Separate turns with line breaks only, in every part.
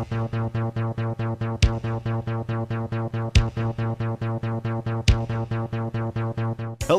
Hello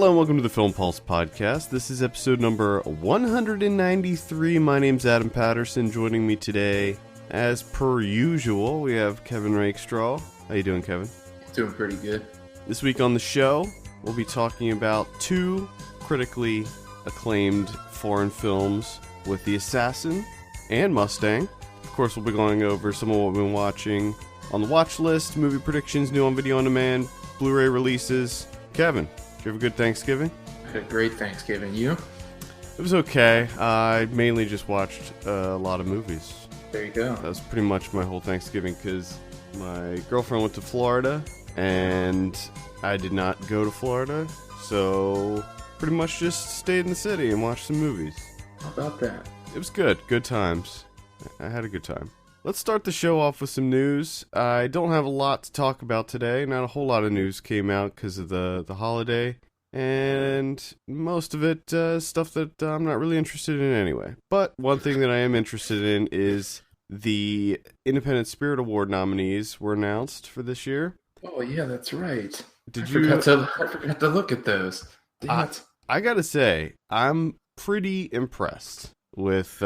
and welcome to the Film Pulse podcast. This is episode number 193. My name's Adam Patterson. Joining me today, as per usual, we have Kevin Rakestraw. How you doing, Kevin?
Doing pretty good.
This week on the show, we'll be talking about two critically acclaimed foreign films with the Assassin and Mustang. Of course, we'll be going over some of what we've been watching on the watch list, movie predictions, new on video on demand, Blu-ray releases. Kevin, did you have a good Thanksgiving?
I had a great Thanksgiving. You?
It was okay. I mainly just watched a lot of movies.
There you go.
That was pretty much my whole Thanksgiving because my girlfriend went to Florida and I did not go to Florida, so pretty much just stayed in the city and watched some movies.
How about that?
It was good. Good times. I had a good time. Let's start the show off with some news. I don't have a lot to talk about today. Not a whole lot of news came out because of the holiday. And most of it stuff that I'm not really interested in anyway. But one thing that I am interested in is the Independent Spirit Award nominees were announced for this year.
Oh, yeah, that's right.
I
forgot to look at those.
I gotta say, I'm pretty impressed with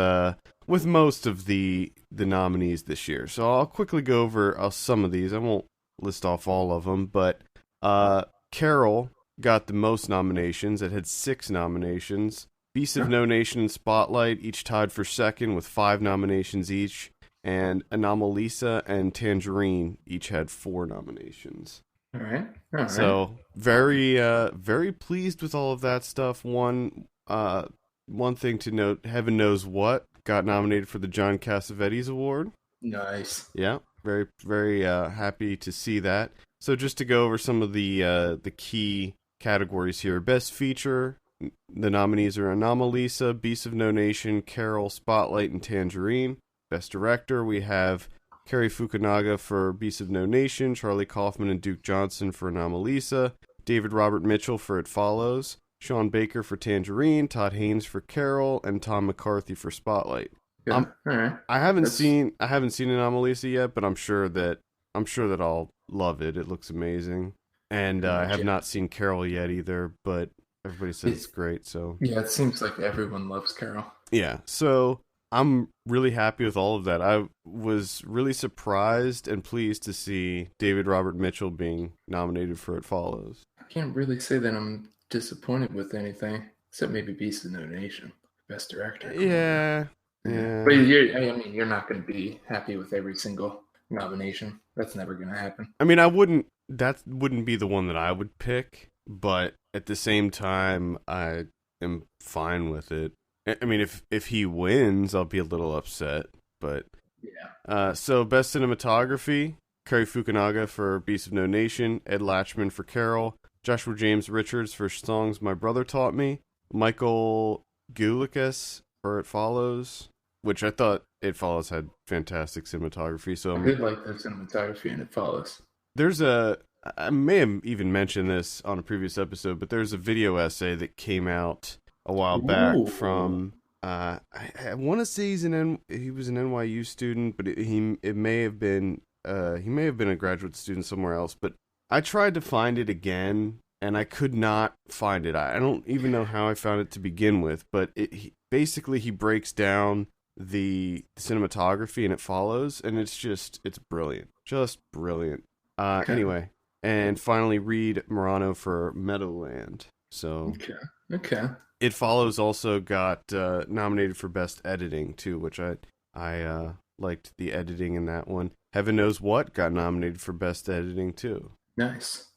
most of the nominees this year. So I'll quickly go over some of these. I won't list off all of them, but Carol got the most nominations. It had 6 nominations. Beasts of No Nation and Spotlight each tied for second with 5 nominations each. And Anomalisa and Tangerine each had 4 nominations.
All right.
So very pleased with all of that stuff. One thing to note, Heaven Knows What got nominated for the John Cassavetes Award.
Nice.
Yeah, very happy to see that. So just to go over some of the key categories here. Best Feature, the nominees are Anomalisa, Beasts of No Nation, Carol, Spotlight, and Tangerine. Best Director, we have Cary Fukunaga for Beasts of No Nation, Charlie Kaufman and Duke Johnson for Anomalisa, David Robert Mitchell for It Follows, Sean Baker for Tangerine, Todd Haynes for Carol, and Tom McCarthy for Spotlight.
Yeah. All right.
I haven't seen Anomalisa yet, but I'm sure that I'll love it. It looks amazing. And I have not seen Carol yet either, but everybody says it's great, so.
Yeah, it seems like everyone loves Carol.
Yeah, so I'm really happy with all of that. I was really surprised and pleased to see David Robert Mitchell being nominated for It Follows.
I can't really say that I'm disappointed with anything, except maybe Beasts of No Nation, Best Director.
Yeah.
But you're not going to be happy with every single nomination. That's never going to happen.
I mean, that wouldn't be the one that I would pick, but at the same time, I am fine with it. I mean, if he wins, I'll be a little upset, but
yeah.
So Best Cinematography, Cary Fukunaga for Beasts of No Nation, Ed Lachman for Carol, Joshua James Richards for Songs My Brother Taught Me, Michael Goulikas for It Follows, which I thought It Follows had fantastic cinematography. So
I did like the cinematography in It Follows.
I may have even mentioned this on a previous episode, but there's a video essay that came out a while back from I want to say he was an NYU student, but he may have been a graduate student somewhere else. But I tried to find it again, and I could not find it. I don't even know how I found it to begin with, but basically he breaks down the cinematography and It Follows, and it's brilliant, just brilliant.
Okay.
Anyway, and finally Reed Morano for Meadowland. So
okay.
It Follows also got nominated for Best Editing too, which I liked the editing in that one. Heaven Knows What got nominated for Best Editing too.
Nice.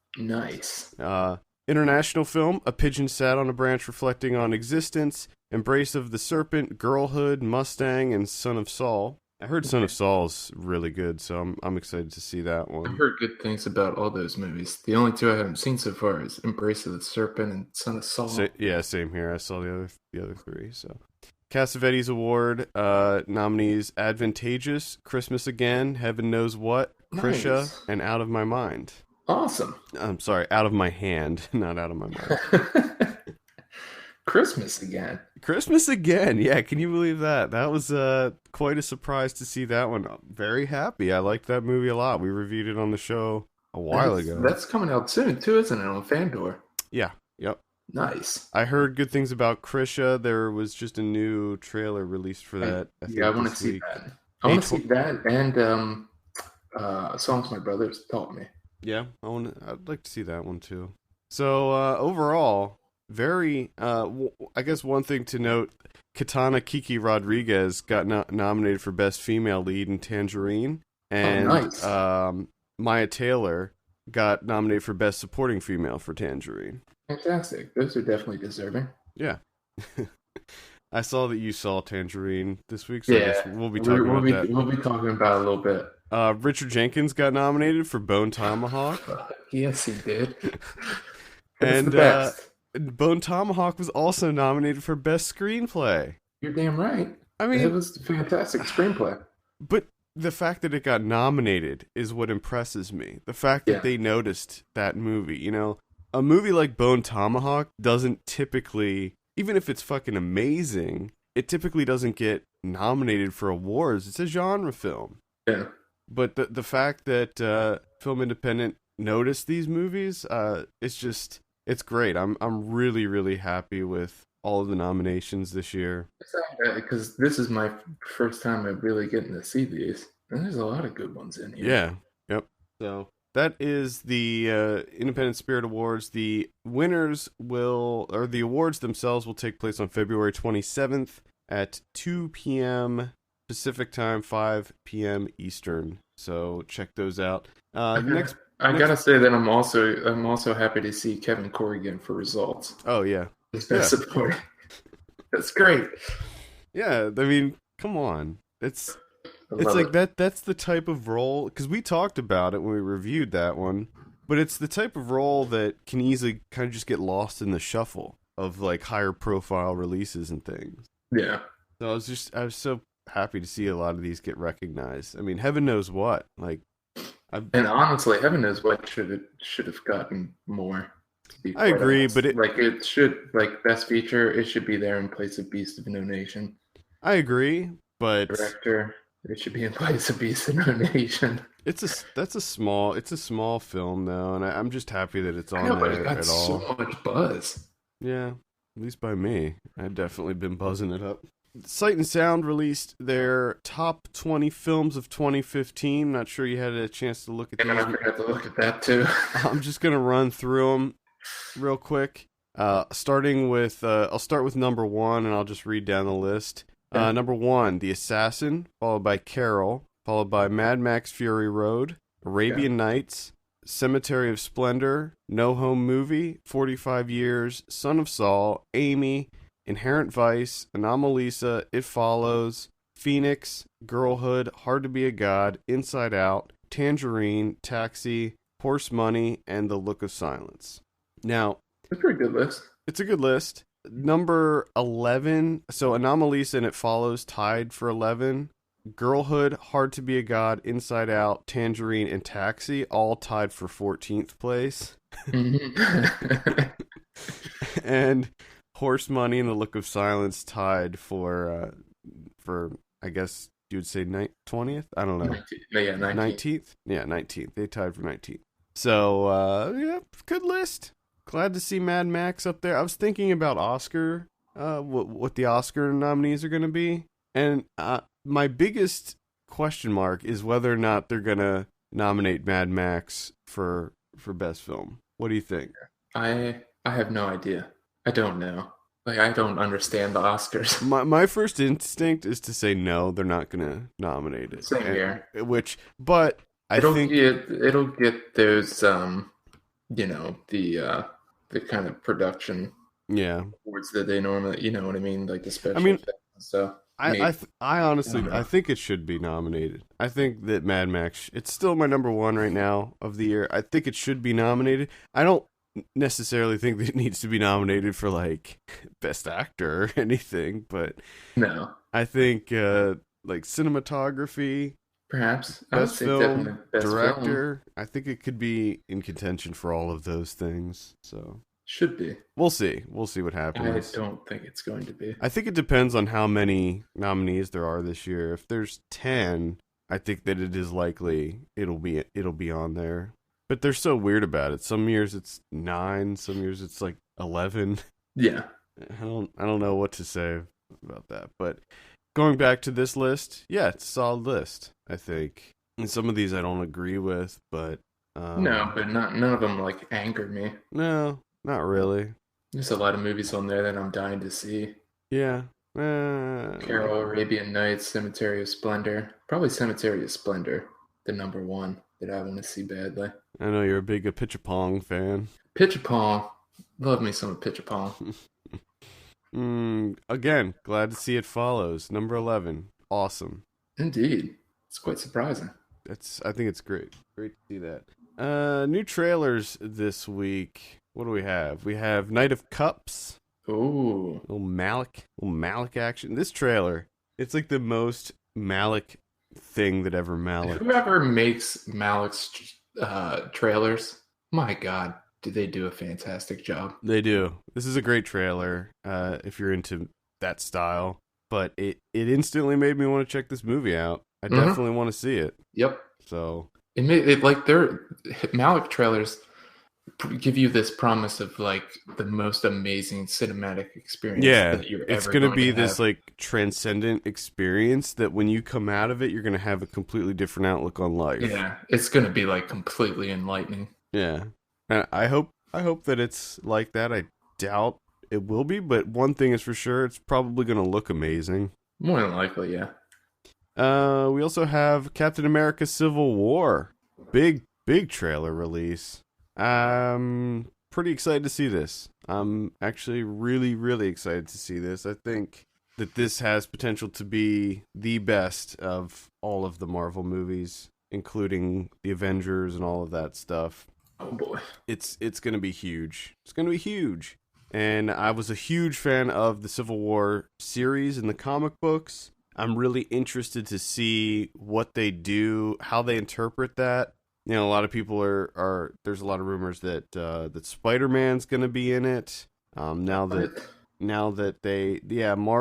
International film, A Pigeon Sat on a Branch Reflecting on Existence, Embrace of the Serpent, Girlhood, Mustang, and Son of Saul. I heard Son of Saul's really good, so I'm excited to see that one.
I've heard good things about all those movies. The only 2 I haven't seen so far is Embrace of the Serpent and Son of Saul.
Yeah, same here. I saw the other 3. So, Cassavetes Award nominees: Advantageous, Christmas Again, Heaven Knows What, Krisha,
Nice.
and Out of My Mind.
Awesome.
I'm sorry, Out of My Hand, not Out of My Mind.
Christmas again.
Christmas again. Yeah, can you believe that? That was quite a surprise to see that one. Very happy. I liked that movie a lot. We reviewed it on the show a while ago.
That's coming out soon too, isn't it, on Fandor?
Yeah. Yep.
Nice.
I heard good things about Krisha. There was just a new trailer released for that.
I want to see that. I want to see that and songs my brothers taught me.
Yeah, I'd like to see that one too. So overall, very. I guess one thing to note: Katana Kiki Rodriguez got nominated for Best Female Lead in Tangerine, and
nice.
Maya Taylor got nominated for Best Supporting Female for Tangerine.
Fantastic. Those are definitely deserving.
Yeah. I saw that you saw Tangerine this week, so I guess we'll be talking about that.
We'll be talking about it a little bit.
Richard Jenkins got nominated for Bone Tomahawk.
Yes, he did.
And Bone Tomahawk was also nominated for Best Screenplay.
You're damn right.
I mean,
it was a fantastic screenplay.
But the fact that it got nominated is what impresses me. The fact that they noticed that movie. You know, a movie like Bone Tomahawk doesn't typically, even if it's fucking amazing, it typically doesn't get nominated for awards. It's a genre film.
Yeah.
But the fact that Film Independent noticed these movies, it's great. I'm really, really happy with all of the nominations this year.
Because this is my first time I'm really getting to see these. And there's a lot of good ones in here.
Yeah. Yep. So that is the Independent Spirit Awards. The winners the awards themselves will take place on February 27th at 2 p.m. Pacific time, 5 p.m. Eastern. So check those out.
I gotta say that I'm also happy to see Kevin Corrigan for Results.
Oh yeah,
Best Supporting. That's great.
Yeah, I mean, come on, it's like that. That's the type of role, because we talked about it when we reviewed that one. But it's the type of role that can easily kind of just get lost in the shuffle of like higher profile releases and things.
Yeah.
So I was so happy to see a lot of these get recognized. I mean, heaven knows what. Like,
and honestly, heaven knows what should have gotten more.
I agree, but
it should, like, Best Feature, it should be there in place of Beast of No Nation.
I agree, but
Director, it should be in place of Beast of No Nation.
It's a small film though, and I'm just happy that it's on there at all.
So much buzz.
Yeah, at least by me. I've definitely been buzzing it up. Sight and Sound released their top 20 films of 2015. Not sure you had a chance to look at these.
I forgot to look at that too.
I'm just gonna run through them real quick. Starting with, I'll start with number 1, and I'll just read down the list. Number 1, The Assassin, followed by Carol, followed by Mad Max Fury Road, Arabian Nights, Cemetery of Splendor, No Home Movie, 45 Years, Son of Saul, Amy, Inherent Vice, Anomalisa, It Follows, Phoenix, Girlhood, Hard to Be a God, Inside Out, Tangerine, Taxi, Horse Money, and The Look of Silence. Now,
it's a pretty good list.
It's a good list. Number 11, so Anomalisa and It Follows tied for 11. Girlhood, Hard to Be a God, Inside Out, Tangerine, and Taxi all tied for 14th place. And Horse Money and The Look of Silence tied for I guess you would say 20th? I don't know. 19th? Yeah, 19th. They tied for 19th. So, yeah, good list. Glad to see Mad Max up there. I was thinking about Oscar, what the Oscar nominees are going to be. And my biggest question mark is whether or not they're going to nominate Mad Max for Best Film. What do you think?
I have no idea. I don't know. Like, I don't understand the Oscars.
My first instinct is to say no, they're not going to nominate it.
Same here.
But I think
it'll get those the kind of production awards that they normally, you know what I mean, like the special effects and stuff.
I honestly I think it should be nominated. I think that Mad Max, it's still my number 1 right now of the year. I think it should be nominated. I don't necessarily think that it needs to be nominated for like Best Actor or anything, but
no,
I think like cinematography,
perhaps
best film,
best
director.
film.
I think it could be in contention for all of those things. So
Should be.
We'll see. We'll see what happens.
I don't think it's going to be.
I think it depends on how many nominees there are this year. If there's 10, I think that it is likely it'll be on there. But they're so weird about it. Some years it's 9, some years it's like 11.
Yeah.
I don't know what to say about that. But going back to this list, yeah, it's a solid list, I think. And some of these I don't agree with, but
no, but none of them like anger me.
No, not really.
There's a lot of movies on there that I'm dying to see.
Yeah.
Carol, Arabian Nights, Cemetery of Splendor. Probably Cemetery of Splendor, the number one that I want to see badly.
I know you're a big Pitchapong fan.
Pitchapong. Love me some Pitchapong.
Again, glad to see it follows. Number 11. Awesome.
Indeed. It's quite surprising.
I think it's great. Great to see that. New trailers this week. What do we have? We have Knight of Cups.
Ooh.
Little Malick action. This trailer, it's like the most Malick thing that ever Malick.
Whoever makes Malick's trailers, my God, do they do a fantastic job.
They do. This is a great trailer if you're into that style. But it instantly made me want to check this movie out. I definitely want to see it.
Yep.
So
it like their Malick trailers give you this promise of like the most amazing cinematic experience.
Yeah,
that you're
it's
ever
going to
going
be
to
this
have.
like transcendent experience that when you come out of it, you're going to have a completely different outlook on life.
Yeah, it's going to be like completely enlightening.
Yeah, and I hope that it's like that. I doubt it will be, but one thing is for sure, it's probably going to look amazing.
More than likely, yeah.
We also have Captain America: Civil War, big trailer release. Pretty excited to see this. I'm actually really excited to see this. I think that this has potential to be the best of all of the Marvel movies, including the Avengers and all of that stuff.
Oh boy.
It's going to be huge. It's going to be huge. And I was a huge fan of the Civil War series in the comic books. I'm really interested to see what they do, how they interpret that. You know, a lot of people are there's a lot of rumors that that Spider-Man's going to be in it. Now that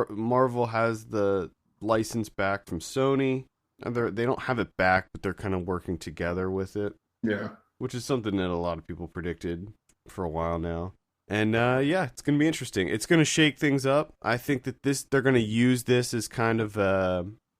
Marvel has the license back from Sony. They don't have it back, but they're kind of working together with it.
Yeah.
Which is something that a lot of people predicted for a while now. And it's going to be interesting. It's going to shake things up. I think that they're going to use this as kind of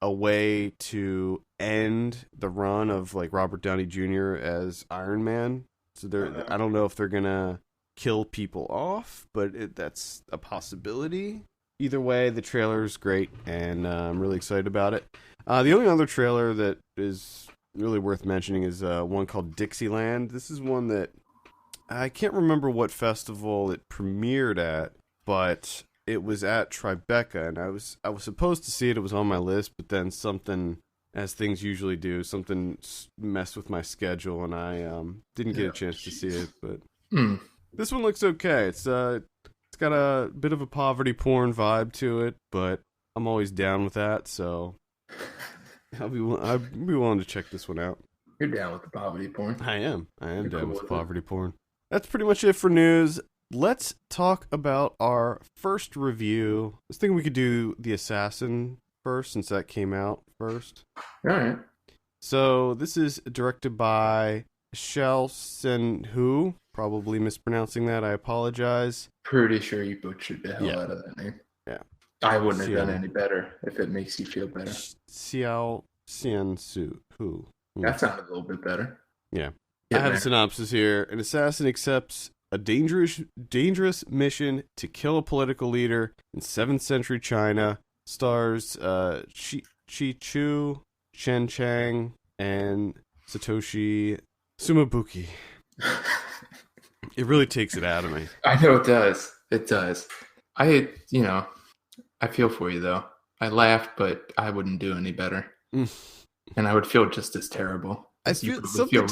a way to end the run of like Robert Downey Jr. as Iron Man. So I don't know if they're going to kill people off, but that's a possibility. Either way, the trailer is great, and I'm really excited about it. The only other trailer that is really worth mentioning is one called Dixieland. This is one that I can't remember what festival it premiered at, but it was at Tribeca, and I was supposed to see it. It was on my list, but then something, as things usually do, something messed with my schedule, and I didn't get a chance to see it. But this one looks okay. It's got a bit of a poverty porn vibe to it, but I'm always down with that, so I'd be willing to check this one out.
You're down with the poverty porn.
I am
You're
down
cool
with
with
poverty porn. That's pretty much it for news. Let's talk about our first review. I was thinking we could do The Assassin first, since that came out first.
All right.
So this is directed by Sen-Hu. Probably mispronouncing that. I apologize.
Pretty sure you butchered the hell out of that name.
Yeah.
I wouldn't have done any better if it makes you feel better.
Xiao Xian-Su. Who?
That sounded a little bit better.
Yeah. I have a synopsis here. An assassin accepts a dangerous mission to kill a political leader in 7th century China. Stars Chi Chu, Chen Chang, and Satoshi Sumabuki. It really takes it out of me.
I know it does. It does. I feel for you, though. I laughed, but I wouldn't do any better. And I would feel just as terrible.
I feel something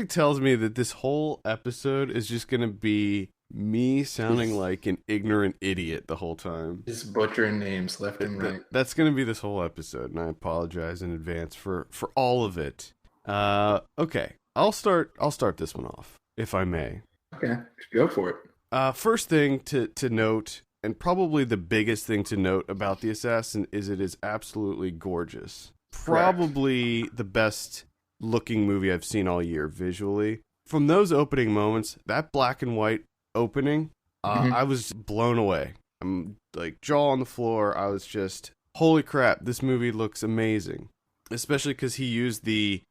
tells me that this whole episode is just going to be me sounding like an ignorant idiot the whole time.
Just butchering names left and right.
That's going to be this whole episode, and I apologize in advance for all of it. Okay, I'll start this one off, if I may.
Okay, go for it.
First thing to note, and probably the biggest thing to note about The Assassin, is it is absolutely gorgeous. Probably the best looking movie I've seen all year visually. From those opening moments, that black and white opening, I was blown away. I'm like jaw on the floor. I was just, holy crap, this movie looks amazing. Especially because he used the,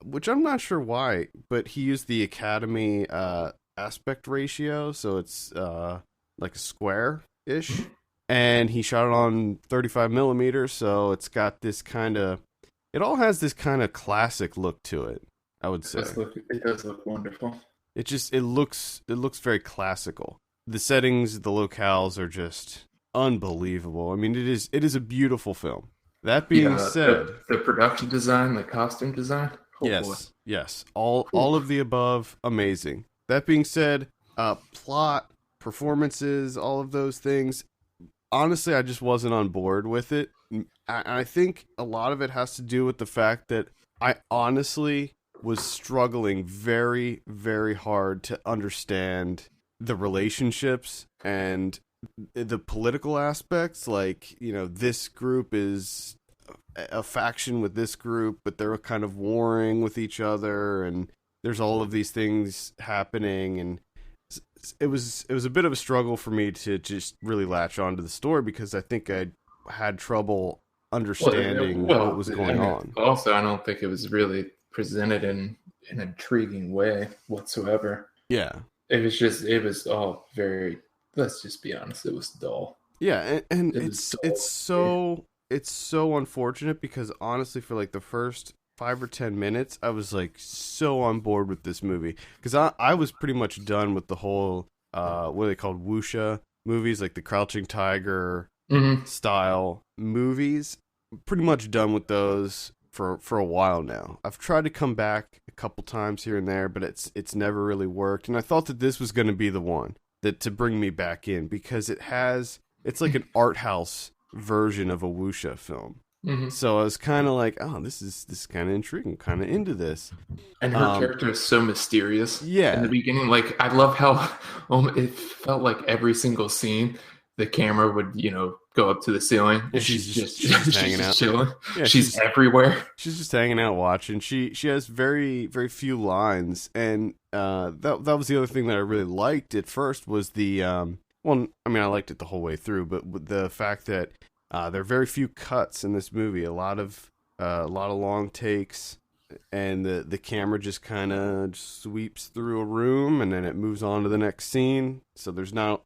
which I'm not sure why, but he used the Academy aspect ratio, so it's like a square-ish. And he shot it on 35 millimeters, so it's got this kind of, it all has this kind of classic look to it, I would say.
It does look wonderful.
It looks very classical. The settings, the locales are just unbelievable. I mean, it is a beautiful film. That being said,
the production design, the costume design,
yes, all of the above, amazing. That being said, plot, performances, all of those things, honestly, I just wasn't on board with it. I think a lot of it has to do with the fact that I honestly was struggling very, very hard to understand the relationships and the political aspects. Like, you know, this group is a faction with this group, but they're kind of warring with each other, and there's all of these things happening, and it was a bit of a struggle for me to just really latch onto the story, because I think I had trouble understanding what was going on.
Also, I don't think it was really presented in an intriguing way whatsoever.
Yeah.
It was all very, let's just be honest, it was dull.
Yeah, and it's so unfortunate, because honestly, for like the first 5 or 10 minutes, I was like so on board with this movie, because I was pretty much done with the whole what are they called, wuxia movies, like the Crouching Tiger style movies. Pretty much done with those for a while now. I've tried to come back a couple times here and there, but it's never really worked. And I thought that this was going to be the one that to bring me back in, because it's like an art house version of a wuxia film. So I was kind of like, oh, this is kind of intriguing, kind of into this.
And her character is so mysterious.
Yeah.
In the beginning, like, I love how it felt like every single scene, the camera would, you know, go up to the ceiling, and she's just hanging out, chilling. Yeah, she's everywhere.
She's just hanging out, watching. She has very, very few lines, and that was the other thing that I really liked at first was the well, I mean, I liked it the whole way through, but with the fact that there are very few cuts in this movie, a lot of long takes, and the camera just kind of sweeps through a room, and then it moves on to the next scene. So there's not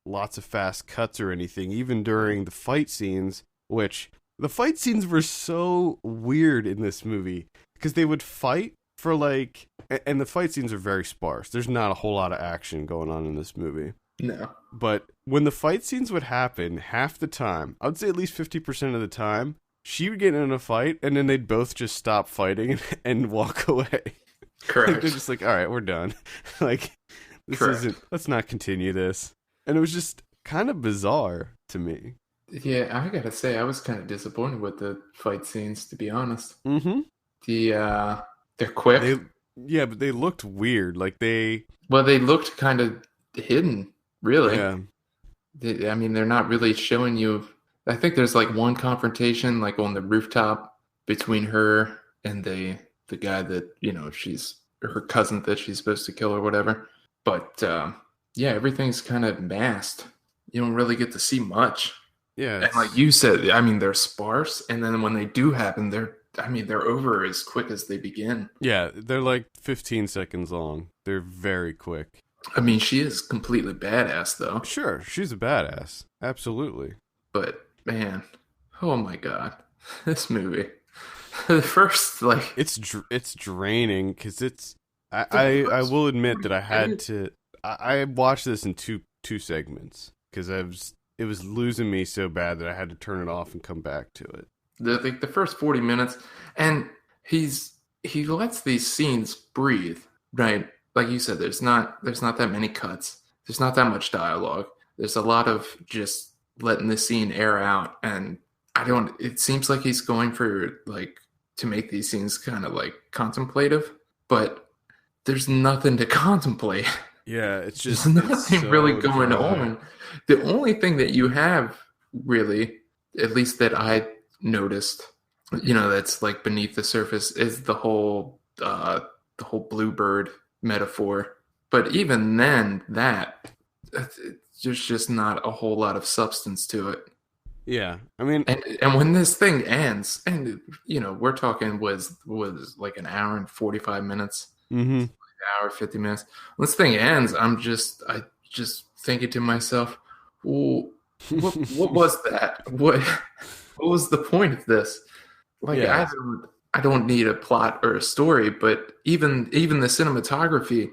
lots of fast cuts or anything, even during the fight scenes, which the fight scenes were so weird in this movie, because they would fight for like, and the fight scenes are very sparse. There's not a whole lot of action going on in this movie.
No.
But when the fight scenes would happen, half the time, I would say at least 50% of the time, she would get in a fight, and then they'd both just stop fighting and walk away.
Correct.
Like, they're just like, all right, we're done. Like, this isn't, let's not continue this. And it was just kind of bizarre to me.
Yeah, I gotta say, I was kind of disappointed with the fight scenes, to be honest. They're quick.
But they looked weird. Like they
looked kind of hidden, really.
Yeah.
I mean, they're not really showing you. I think there's like one confrontation, like on the rooftop between her and the guy that, you know, she's her cousin that she's supposed to kill or whatever. But yeah, everything's kind of masked. You don't really get to see much.
Yeah.
And like you said, I mean, they're sparse, and then when they do happen, they're over as quick as they begin.
Yeah, they're like 15 seconds long. They're very quick.
I mean, she is completely badass, though.
Sure, she's a badass. Absolutely.
But, man, oh my god. This movie. The first, like...
It's draining, because it's... I will admit that I had to... I watched this in two segments, because it was losing me so bad that I had to turn it off and come back to it.
The first 40 minutes, and he lets these scenes breathe, right? Like you said, there's not that many cuts. There's not that much dialogue. There's a lot of just letting the scene air out, and it seems like he's going for, like, to make these scenes kind of like contemplative, but there's nothing to contemplate.
Yeah, it's just
There's
it's
nothing really
so
going
dry.
on. The only thing that you have really, at least that I noticed, that's like beneath the surface is the whole bluebird metaphor. But even then, there's just not a whole lot of substance to it.
Yeah, I mean,
And when this thing ends, and we're talking was like an hour and 45 minutes,
hmm
hour 50 minutes. When this thing ends, I just thinking to myself, well, what was that? What was the point of this? Like
yeah,
I don't need a plot or a story, but even the cinematography,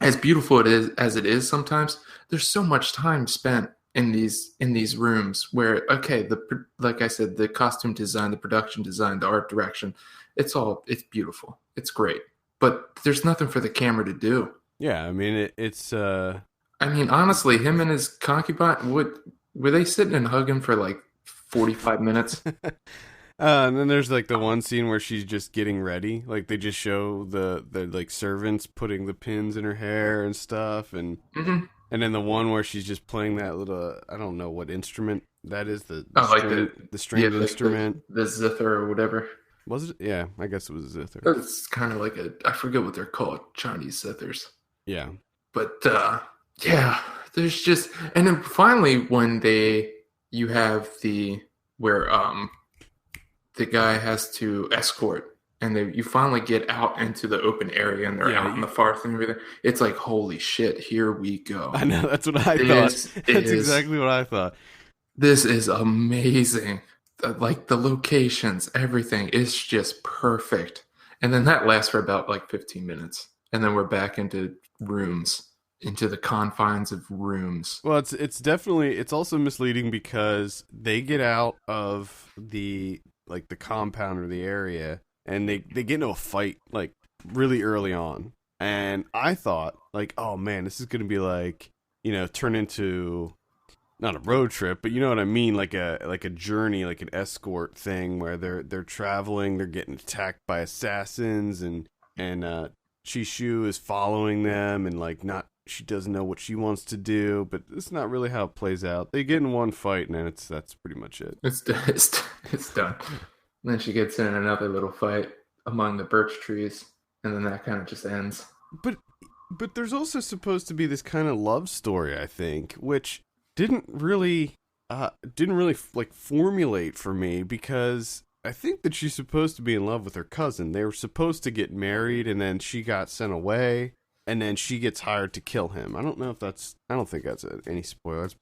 as beautiful as it is sometimes, there's so much time spent in these rooms where, okay, like I said, the costume design, the production design, the art direction, it's beautiful, it's great, but there's nothing for the camera to do.
yeah. I mean, it's
I mean, honestly, him and his concubine, were they sitting and hugging for like 45 minutes?
and then there's like the one scene where she's just getting ready. Like they just show the like servants putting the pins in her hair and stuff,
Hmm.
and then the one where she's just playing that little I don't know what instrument that is
Oh, like
the
yeah,
stringed
like the
instrument.
the zither or whatever.
Was it? Yeah, I guess it was a zither.
It's kind of like I forget what they're called, Chinese zithers.
Yeah,
But yeah, there's just, and then finally when you have where the guy has to escort, and you finally get out into the open area, and they're
yeah.
out in the forest and everything. It's like, holy shit, here we go.
I know that's what I
This
thought. That's
is
exactly what I thought.
this is amazing. Like the locations, everything is just perfect. And then that lasts for about like 15 minutes, and then we're back into rooms, into the confines of rooms.
Well, it's definitely it's also misleading because they get out of the like the compound or the area and they get into a fight like really early on. And I thought like, oh man, this is gonna be like, turn into not a road trip, but you know what I mean, like a journey, like an escort thing where they're traveling, they're getting attacked by assassins and Chishu is following them and like not she doesn't know what she wants to do, but it's not really how it plays out. They get in one fight and then that's pretty much it.
It's done. And then she gets in another little fight among the birch trees, and then that kind of just ends.
But there's also supposed to be this kind of love story, I think, which didn't really like formulate for me because I think that she's supposed to be in love with her cousin. They were supposed to get married and then she got sent away and then she gets hired to kill him. I don't think that's any spoiler. That's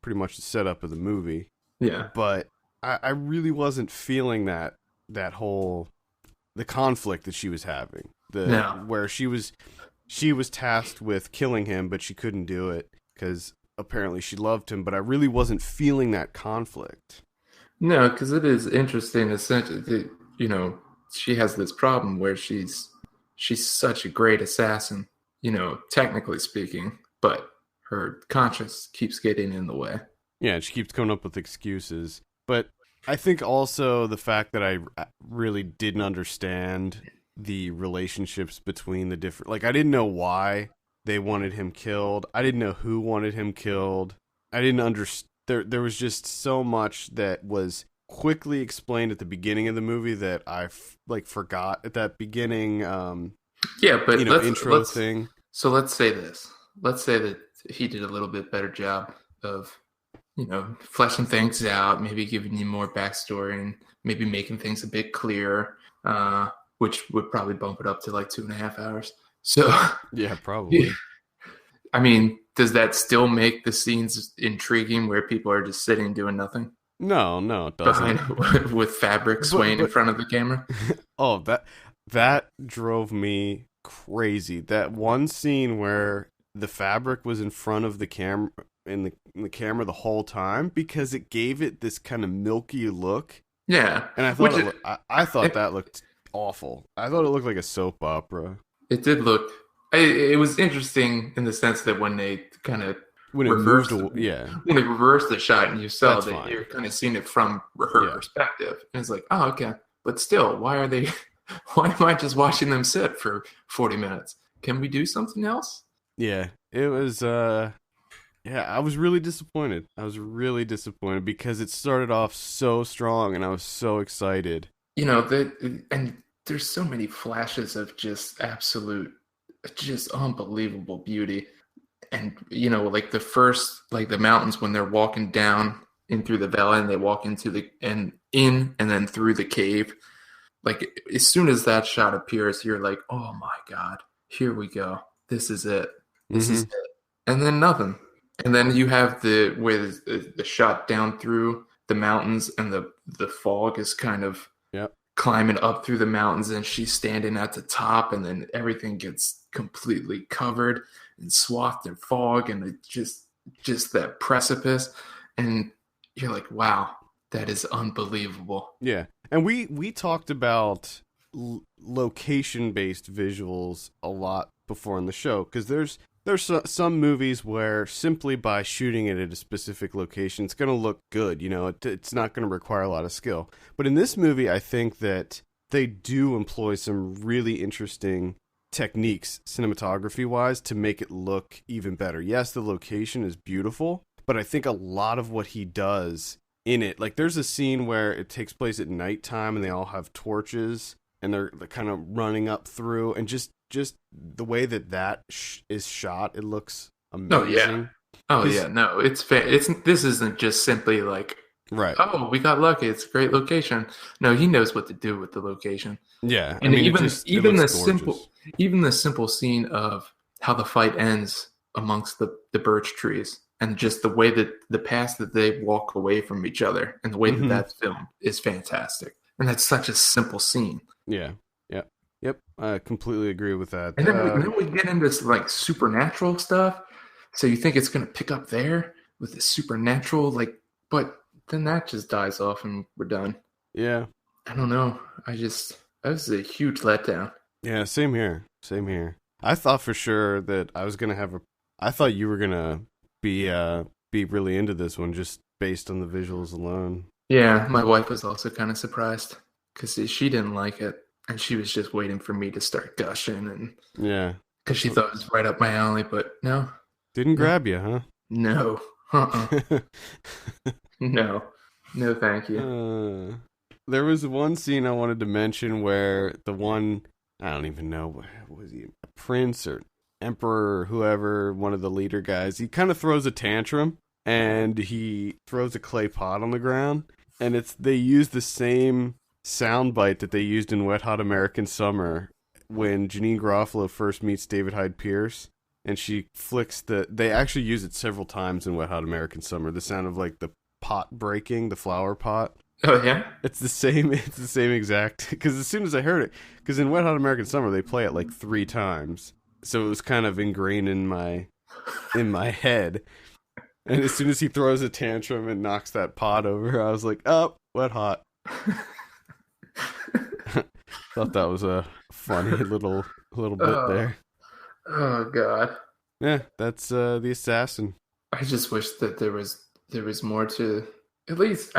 pretty much the setup of the movie.
Yeah.
But I really wasn't feeling that whole the conflict that she was having. Where she was tasked with killing him, but she couldn't do it because apparently she loved him. But I really wasn't feeling that conflict.
No, because it is interesting. Essentially, she has this problem where she's such a great assassin, technically speaking, but her conscience keeps getting in the way.
Yeah, she keeps coming up with excuses. But I think also the fact that I really didn't understand the relationships between the different... Like, I didn't know why they wanted him killed. I didn't know who wanted him killed. I didn't understand... There was just so much that was quickly explained at the beginning of the movie that I forgot at that beginning
yeah, but
intro thing.
So let's say this. Let's say that he did a little bit better job of fleshing things out, maybe giving you more backstory and maybe making things a bit clearer, which would probably bump it up to like 2.5 hours. So
yeah, probably.
I mean, does that still make the scenes intriguing where people are just sitting doing nothing?
No, it doesn't.
Behind with fabric swaying in front of the camera.
Oh, that drove me crazy. That one scene where the fabric was in front of the camera in the camera the whole time because it gave it this kind of milky look.
Yeah,
and I thought I thought that looked awful. I thought it looked like a soap opera.
It did look. It was interesting in the sense that when they kind of reversed the shot and you saw that you're kind of seeing it from her perspective, and it's like, oh, okay, but still, why am I just watching them sit for 40 minutes? Can we do something else?
Yeah, it was. Yeah, I was really disappointed. I was really disappointed because it started off so strong, and I was so excited.
And there's so many flashes of just absolute, just unbelievable beauty. And like the first, like the mountains when they're walking down in through the valley and they walk into the and in and then through the cave. Like as soon as that shot appears, you're like, oh my God, here we go. This is it. This is
Mm-hmm.
it. And then nothing. And then you have the shot down through the mountains and the fog is kind of
Yep.
climbing up through the mountains and she's standing at the top and then everything gets completely covered and swathed in fog and it just that precipice and you're like, wow, that is unbelievable.
Yeah, and we talked about location based visuals a lot before in the show because there's some movies where simply by shooting it at a specific location, it's going to look good. It's not going to require a lot of skill. But in this movie, I think that they do employ some really interesting techniques cinematography wise to make it look even better. Yes, the location is beautiful, but I think a lot of what he does in it, like there's a scene where it takes place at nighttime and they all have torches and they're kind of running up through and just the way that is shot, it looks
Oh yeah.
amazing.
Oh yeah. No, it's this isn't just simply like,
Right.
oh, we got lucky. It's a great location. No, he knows what to do with the location.
Yeah. I
And
mean, it
even
looks
the
gorgeous.
simple scene of how the fight ends amongst the birch trees and just the way that the path that they walk away from each other and the way that
Hmm.
that's filmed is fantastic. And that's such a simple scene.
Yeah. Yeah. Yep. I completely agree with that.
And then we get into this like supernatural stuff. So you think it's going to pick up there with the supernatural, like, but then that just dies off and we're done.
Yeah.
I don't know. That was a huge letdown.
Yeah. Same here. Same here. I thought for sure that I thought you were gonna be really into this one just based on the visuals alone.
Yeah, my wife was also kind of surprised because she didn't like it and she was just waiting for me to start gushing and
Yeah.
because she thought it was right up my alley, but no,
Didn't
no,
grab you, huh?
no, no, no, thank you.
There was one scene I wanted to mention where the one, I don't even know, was he a prince or emperor or whoever, one of the leader guys, he kind of throws a tantrum and he throws a clay pot on the ground and they use the same sound bite that they used in Wet Hot American Summer when Janine Garofalo first meets David Hyde Pierce and she flicks they actually use it several times in Wet Hot American Summer, the sound of like the pot breaking, the flower pot.
Oh yeah,
It's the same. It's the same exact. Because as soon as I heard it, because in Wet Hot American Summer they play it like 3 times, so it was kind of ingrained in my head. And as soon as he throws a tantrum and knocks that pot over, I was like, "Oh, Wet Hot." Thought that was a funny little bit
oh,
there.
oh god.
Yeah, that's the assassin.
I just wish that there was more to at least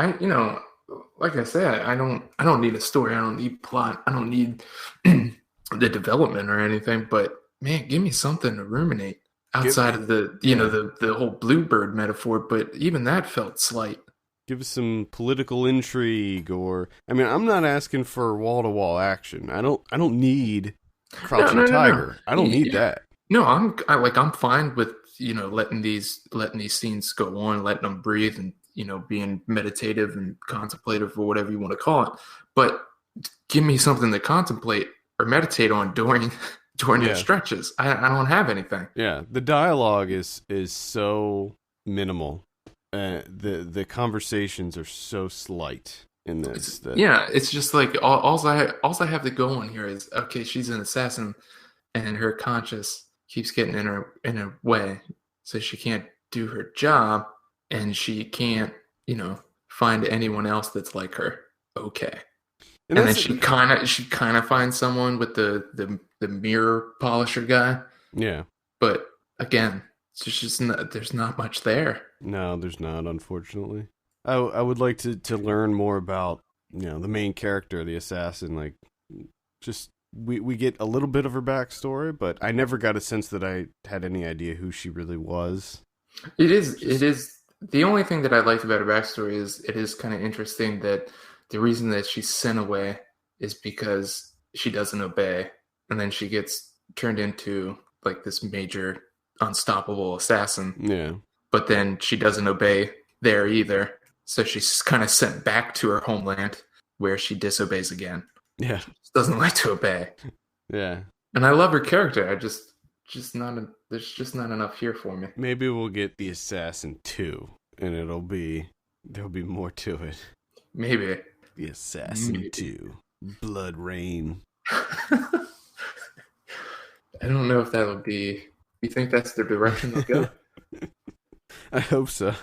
like I said, I don't need a story, I don't need plot, I don't need the development or anything, but man, give me something to ruminate outside of the
Yeah.
the whole bluebird metaphor, but even that felt slight.
Give us some political intrigue, or I mean, I'm not asking for wall to wall action. I don't need
No,
Crouching
no, no, no.
Tiger. I don't need
Yeah.
that.
No, I'm fine with, letting these scenes go on, letting them breathe and, being meditative and contemplative or whatever you want to call it. But give me something to contemplate or meditate on during during those
Yeah.
stretches. I don't have anything.
Yeah, the dialogue is so minimal. The conversations are so slight in this that
Yeah, it's just like all I have to go on here is okay, she's an assassin and her conscience keeps getting in her way, so she can't do her job and she can't, find anyone else that's like her. Okay.
and
And then
that's
she kind of finds someone with the mirror polisher guy,
yeah.
but again, it's just not, there's not much there.
No, there's not. Unfortunately, I would like to learn more about the main character, the assassin, like just we get a little bit of her backstory, but I never got a sense that I had any idea who she really was.
It is the only thing that I liked about her backstory is it is kind of interesting that the reason that she's sent away is because she doesn't obey, and then she gets turned into like this major unstoppable assassin.
Yeah.
But then she doesn't obey there either. So she's kind of sent back to her homeland where she disobeys again.
Yeah.
She doesn't like to obey.
Yeah.
And I love her character. There's just not enough here for me.
Maybe we'll get the Assassin 2 and there'll be more to it.
Maybe.
The Assassin 2. Blood Rain.
I don't know if that'll be... You think that's the direction they'll go?
I hope so.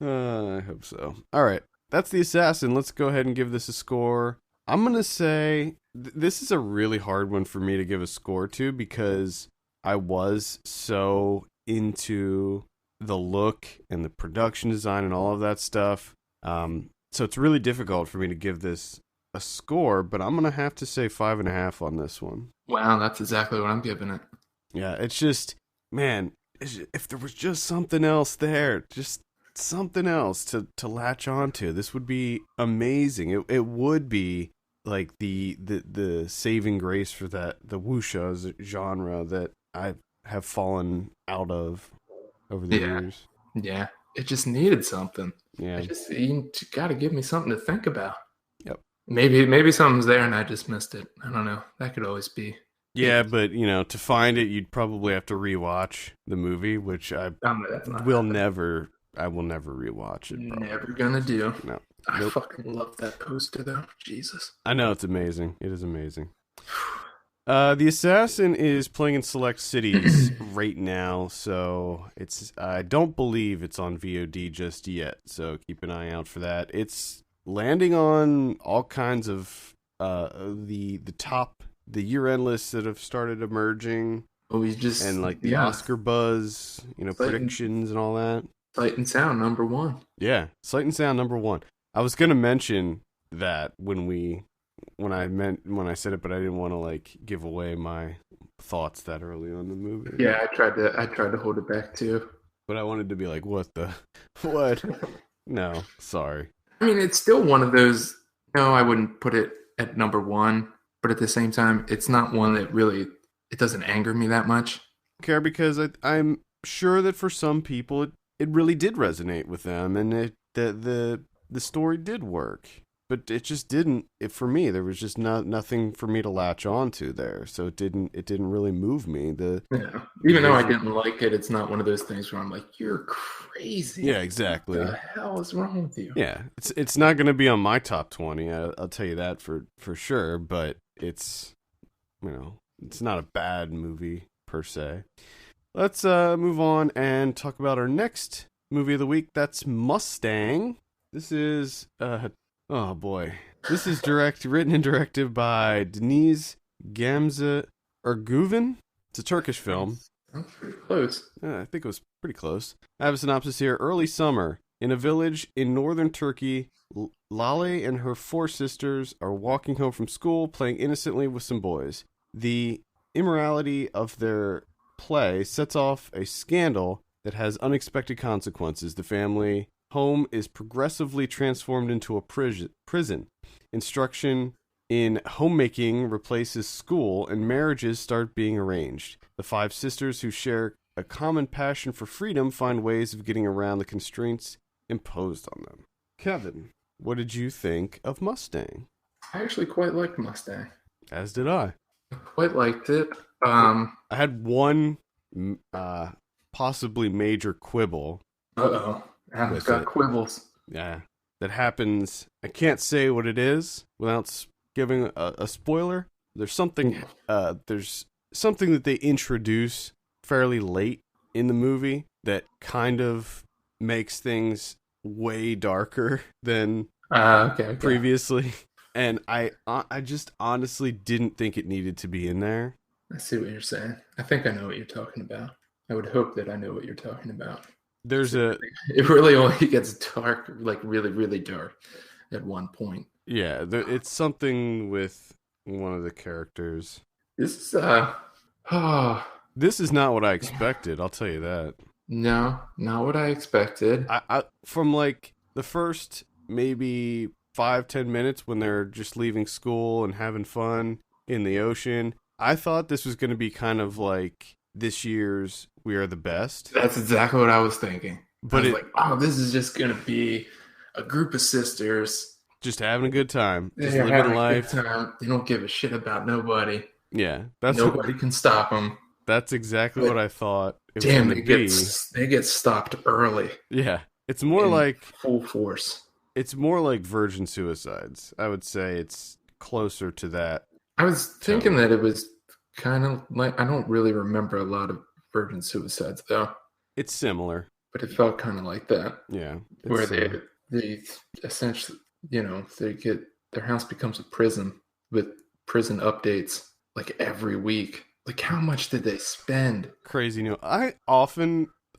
I hope so. All right. That's the Assassin. Let's go ahead and give this a score. I'm going to say this is a really hard one for me to give a score to because I was so into the look and the production design and all of that stuff. So it's really difficult for me to give this a score, but I'm going to have to say 5.5 on this one.
Wow, that's exactly what I'm giving it.
Yeah, it's just, man, if there was just something else there, just something else to latch onto, this would be amazing. It would be like the saving grace for the wuxia genre that I have fallen out of over the years.
Yeah, it just needed something.
Yeah,
you got to give me something to think about.
Yep.
Maybe something's there and I just missed it. I don't know. That could always be.
Yeah, but to find it, you'd probably have to rewatch the movie, which I will never rewatch it. Probably.
Never gonna do.
No.
I fucking love that poster though. Jesus.
I know, it's amazing. It is amazing. The Assassin is playing in select cities right now, so I don't believe it's on VOD just yet, so keep an eye out for that. It's landing on all kinds of the year-end lists that have started emerging. And like the Oscar buzz, predictions and all that.
Sight and Sound number 1.
Yeah, Sight and Sound number 1. I was gonna mention that when I said it, but I didn't want to like give away my thoughts that early on in the movie.
Yeah, I tried to hold it back too.
But I wanted to be like, what? No, sorry.
I mean, it's still one of those. No, I wouldn't put it at number 1, but at the same time, it's not one that really. It doesn't anger me that much.
Care because I'm sure that for some people it really did resonate with them, and the story did work. But it just didn't. For me, there was just nothing for me to latch onto there, so it didn't really move me.
Even though I didn't like it, it's not one of those things where I'm like, "You're crazy."
Yeah, exactly.
What the hell is wrong with you?
Yeah, it's not going to be on my top 20. I'll tell you that for sure. But it's it's not a bad movie per se. Let's move on and talk about our next movie of the week. That's Mustang. This is oh boy. This is written and directed by Deniz Gamze Erguven. It's a Turkish film.
That's pretty close.
I think it was pretty close. I have a synopsis here. Early summer. In a village in northern Turkey, Lale and her 4 sisters are walking home from school, playing innocently with some boys. The immorality of their play sets off a scandal that has unexpected consequences. The family home is progressively transformed into a prison. Instruction in homemaking replaces school, and marriages start being arranged. The 5 sisters, who share a common passion for freedom, find ways of getting around the constraints imposed on them. Kevin, what did you think of Mustang?
I actually quite liked Mustang.
As did I.
I quite liked it.
I had one possibly major quibble.
Adam's got quibbles.
Yeah, that happens. I can't say what it is without giving a spoiler. There's something that they introduce fairly late in the movie that kind of makes things way darker than previously. And I just honestly didn't think it needed to be in there.
I see what you're saying. I think I know what you're talking about. I would hope that I know what you're talking about.
It
really only gets dark, like really, really dark at one point.
Yeah, it's something with one of the characters.
This is oh,
This is not what I expected. I'll tell you that.
no, not what I expected.
I from like the first maybe 5-10 minutes when they're just leaving school and having fun in the ocean, I thought this was going to be kind of like this year's We Are the Best.
That's exactly what I was thinking.
But
I was like, oh, this is just gonna be a group of sisters
just having a good time, just
They're
living
having
life.
a good time. They don't give a shit about nobody.
Yeah,
Nobody can stop them.
that's exactly what I thought it was
Damn,
going to be.
they get stopped early.
Yeah, it's more like
full force.
It's more like virgin suicides. I would say it's closer to that.
I was thinking that it was kind of like, I don't really remember a lot of virgin suicides though,
It's similar.
but it felt kind of like that,
Yeah.
where they essentially, they get their house becomes a prison with prison updates like every week. Like, how much did they spend?
Crazy new. I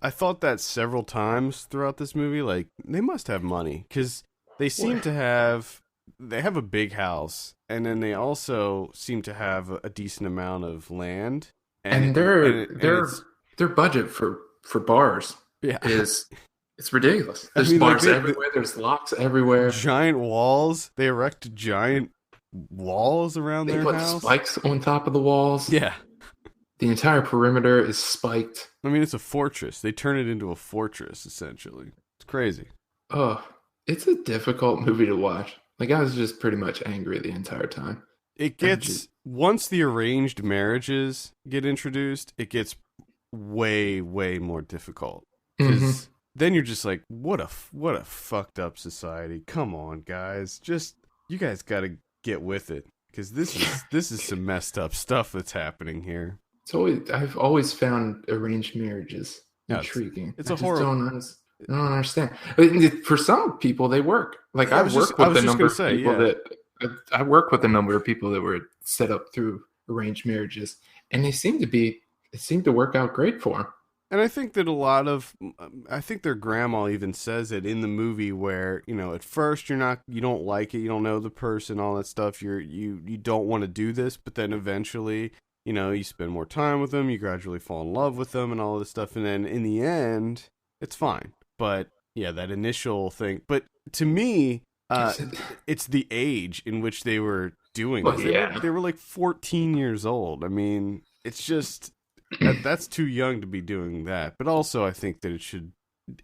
thought that several times throughout this movie. Like, they must have money because they seem to have. They have a big house, and then they also seem to have a decent amount of land.
And their budget for bars is it's ridiculous. There's bars everywhere. There's locks everywhere.
Giant walls. They erect giant walls around their house.
They put spikes on top of the walls.
Yeah.
The entire perimeter is spiked.
I mean, it's a fortress. They turn it into a fortress, essentially. It's crazy.
Oh, it's a difficult movie to watch. Like, I was just pretty much angry the entire time.
It gets, once the arranged marriages get introduced, it gets way, way more difficult. Because then you're just like, what a fucked up society. Come on, guys. You guys got to get with it. Because this is some messed up stuff that's happening here.
I've always found arranged marriages intriguing.
It's a horror.
I don't understand. For some people, they work. Like, I work with a number of people that were set up through arranged marriages, and they seem to work out great for them.
And I think that I think their grandma even says it in the movie where, at first you don't like it, you don't know the person, all that stuff. You don't want to do this, but then eventually, you spend more time with them, you gradually fall in love with them and all this stuff. And then in the end, it's fine. But yeah, that initial thing. But to me, it's the age in which they were doing this.
Yeah.
They were like 14 years old. I mean, it's just, that's too young to be doing that. But also, I think that it should,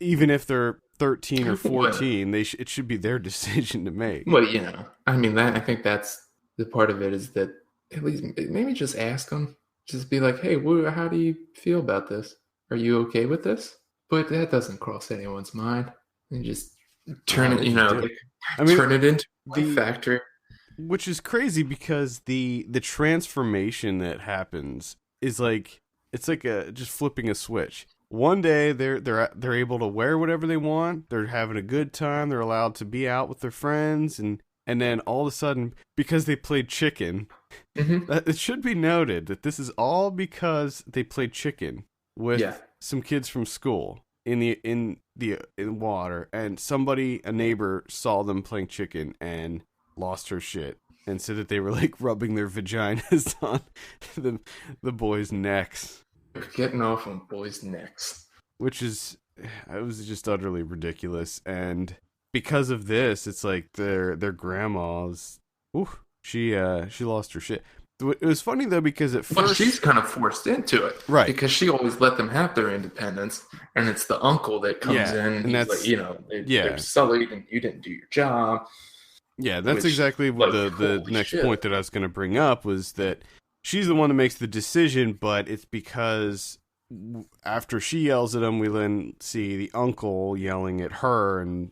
even if they're 13 or 14, it should be their decision to make.
Well, I mean, I think that's the part of it, is that at least maybe just ask them. Just be like, hey, how do you feel about this? Are you okay with this? But that doesn't cross anyone's mind. And just turn it, turn it into a factory.
Which is crazy because the transformation that happens is like, it's like just flipping a switch. One day they're able to wear whatever they want. They're having a good time. They're allowed to be out with their friends, and then all of a sudden, because they played chicken, it should be noted that this is all because they played chicken with some kids from school in the water, and a neighbor saw them playing chicken and lost her shit and said that they were like rubbing their vaginas on the boys' necks.
They're getting off on boys' necks.
It was just utterly ridiculous. And because of this, it's like their grandma's, she lost her shit. It was funny though, because at first
she's kind of forced into it,
right?
Because she always let them have their independence, and it's the uncle that comes in, and
that's
like, they're sullied, and you didn't do your job.
Yeah, that's exactly what the next point that I was going to bring up was that she's the one that makes the decision, but it's because after she yells at him, we then see the uncle yelling at her and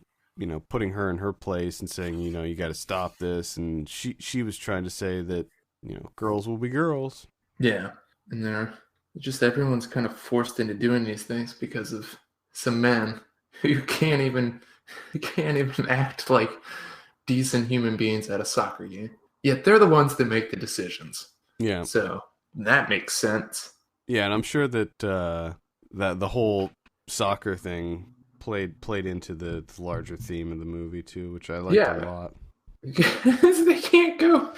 putting her in her place and saying, you got to stop this, and she was trying to say that. Girls will be girls. Yeah.
And everyone's kind of forced into doing these things because of some men who can't even act like decent human beings at a soccer game. Yet they're the ones that make the decisions.
Yeah.
So that makes sense.
Yeah, and I'm sure that that the whole soccer thing played into the larger theme of the movie too, which I liked a lot.
Because they can't go.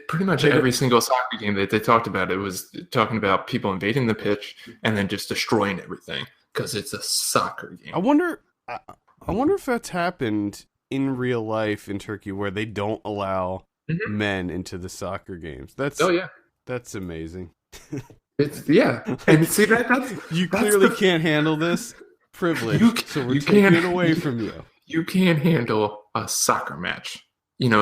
Pretty much every single soccer game that they talked about, it was talking about people invading the pitch and then just destroying everything because it's a soccer game.
I wonder if that's happened in real life in Turkey where they don't allow men into the soccer games. That's amazing.
It's and see that's
you clearly can't handle this privilege, so we're taking it away from you.
You can't handle a soccer match.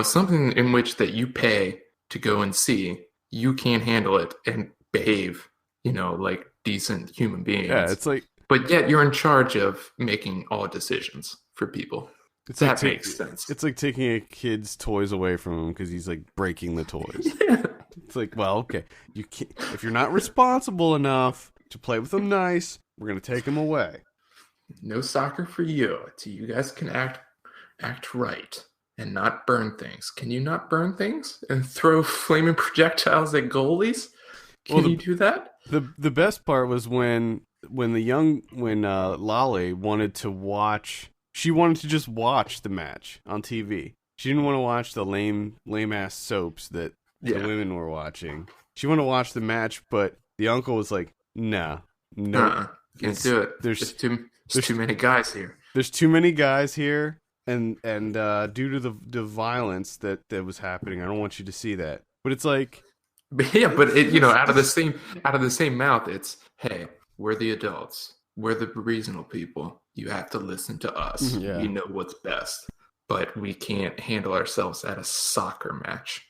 Something in which that you pay to go and see. You can't handle it and behave, like decent human beings.
Yeah, it's like,
but yet you're in charge of making all decisions for people. That makes sense.
It's like taking a kid's toys away from him because he's like breaking the toys.
Yeah.
It's like, well, okay, you can't, if you're not responsible enough to play with them nice, we're gonna take them away.
No soccer for you. So you guys can act right and not burn things. Can you not burn things and throw flaming projectiles at goalies? Can you do that?
The best part was when Lolly wanted to watch. She wanted to just watch the match on TV. She didn't want to watch the lame ass soaps that the women were watching. She wanted to watch the match, but the uncle was like, "Nah, no,
can't do it. There's too many guys here.
There's too many guys here, and due to the violence that was happening, I don't want you to see that." But it's like,
yeah, but it out of the same mouth, it's, hey, we're the adults, we're the reasonable people. You have to listen to us.
Yeah.
We know what's best, but we can't handle ourselves at a soccer match.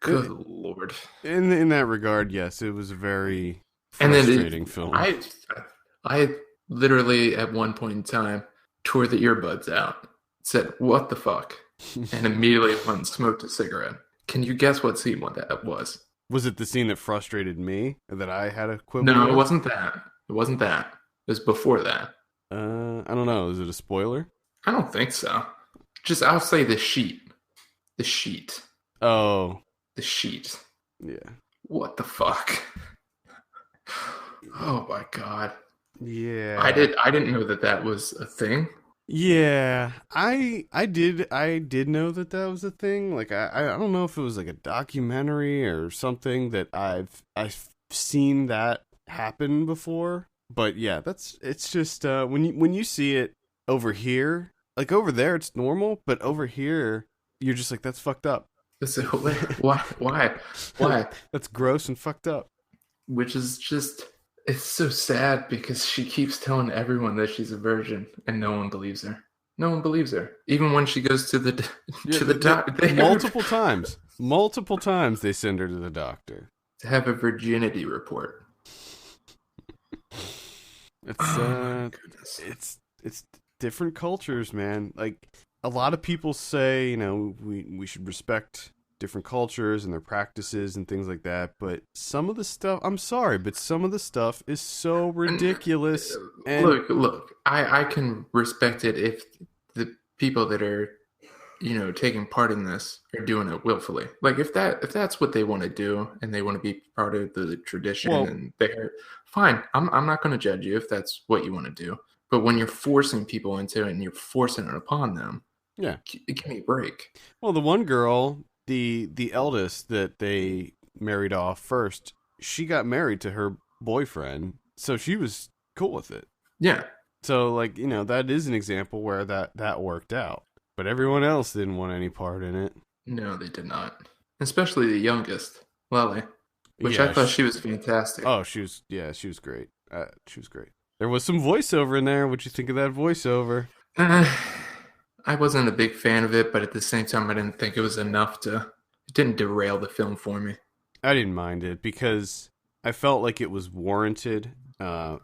Good Lord.
In that regard, yes, it was a very frustrating film.
I literally at one point in time tore the earbuds out, said, "What the fuck?" and immediately went and smoked a cigarette. Can you guess what scene that was?
Was it the scene that frustrated me, that I had a quibble
No,
with?
it wasn't that. It was before that.
I don't know. Is it a spoiler?
I don't think so. I'll say the sheet. The sheet.
Oh.
The sheet.
Yeah.
What the fuck? Oh my god.
Yeah.
I didn't know that was a thing.
Yeah. I did know that was a thing. Like I don't know if it was like a documentary or something that I've seen that happen before. But yeah, it's just when you see it over here, like over there it's normal, but over here you're just like, that's fucked up.
Why?
That's gross and fucked up.
Which is just, it's so sad because she keeps telling everyone that she's a virgin and no one believes her. No one believes her. Even when she goes to the doctor. Multiple times they send her to the doctor. To have a virginity report.
It's different cultures, man. Like, a lot of people say, we should respect different cultures and their practices and things like that, but some of the stuff, I'm sorry, but some of the stuff is so ridiculous. And
look, I can respect it if the people that are, taking part in this are doing it willfully. Like, if that's what they want to do and they want to be part of the tradition, and they're fine. I'm not going to judge you if that's what you want to do. But when you're forcing people into it and you're forcing it upon them,
yeah,
give me a break.
Well, the one girl, the eldest that they married off first, she got married to her boyfriend, so she was cool with it.
Yeah.
So, like, that is an example where that worked out. But everyone else didn't want any part in it.
No, they did not. Especially the youngest, Lily, which I thought she was fantastic.
Oh, she was great. She was great. There was some voiceover in there. What'd you think of that voiceover?
I wasn't a big fan of it, but at the same time, I didn't think it was enough it didn't derail the film for me.
I didn't mind it because I felt like it was warranted. I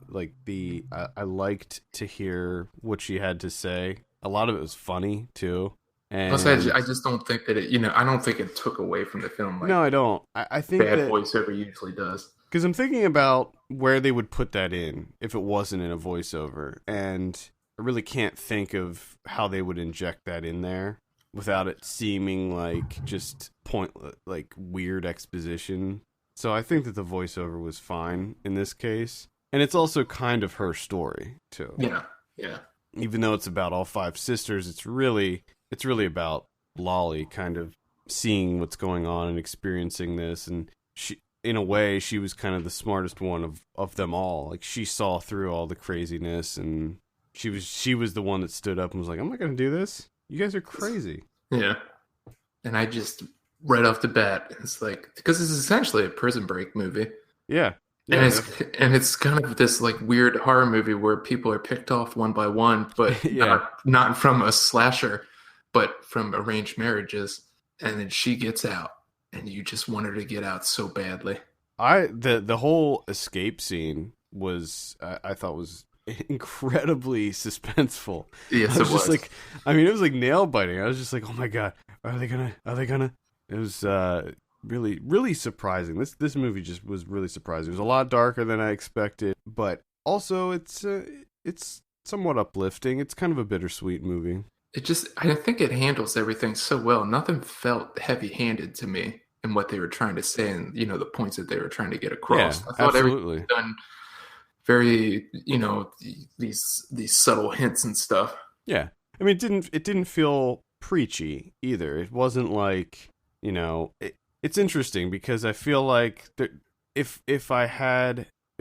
liked to hear what she had to say. A lot of it was funny too. And
plus, I just don't think that I don't think it took away from the film. Like,
no, I don't. I think
bad voiceover usually does.
Because I'm thinking about where they would put that in if it wasn't in a voiceover, and I really can't think of how they would inject that in there without it seeming like just like weird exposition. So I think that the voiceover was fine in this case, and it's also kind of her story too.
Yeah, yeah.
Even though it's about all five sisters, it's really about Lolly kind of seeing what's going on and experiencing this, and she, in a way, she was kind of the smartest one of them all. Like, she saw through all the craziness, and she was the one that stood up and was like, I'm not gonna do this. You guys are crazy.
Yeah. And I just, right off the bat, it's like, because it's essentially a Prison Break movie.
Yeah.
And it's kind of this like weird horror movie where people are picked off one by one, but
Yeah.
not from a slasher, but from arranged marriages. And then she gets out, and you just want her to get out so badly.
The whole escape scene was I thought was incredibly suspenseful.
Yes,
I was
it
just
was.
like, I mean, it was like nail biting. I was just like, oh my god, are they gonna? It was really, really surprising. This movie just was really surprising. It was a lot darker than I expected, but also it's somewhat uplifting. It's kind of a bittersweet movie.
I think it handles everything so well. Nothing felt heavy-handed to me in what they were trying to say, and the points that they were trying to get across.
Yeah,
I thought
absolutely.
everything was done very, these subtle hints and stuff.
Yeah, I mean, it didn't feel preachy either. It wasn't like, it's interesting because I feel like if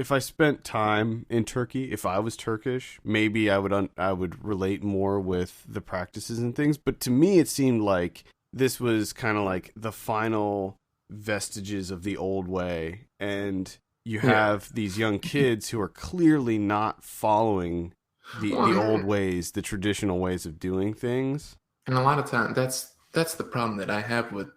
I spent time in Turkey, if I was Turkish, maybe I would relate more with the practices and things. But to me, it seemed like this was kind of like the final vestiges of the old way, and you have these young kids who are clearly not following the old ways, the traditional ways of doing things.
And a lot of time, that's the problem that I have with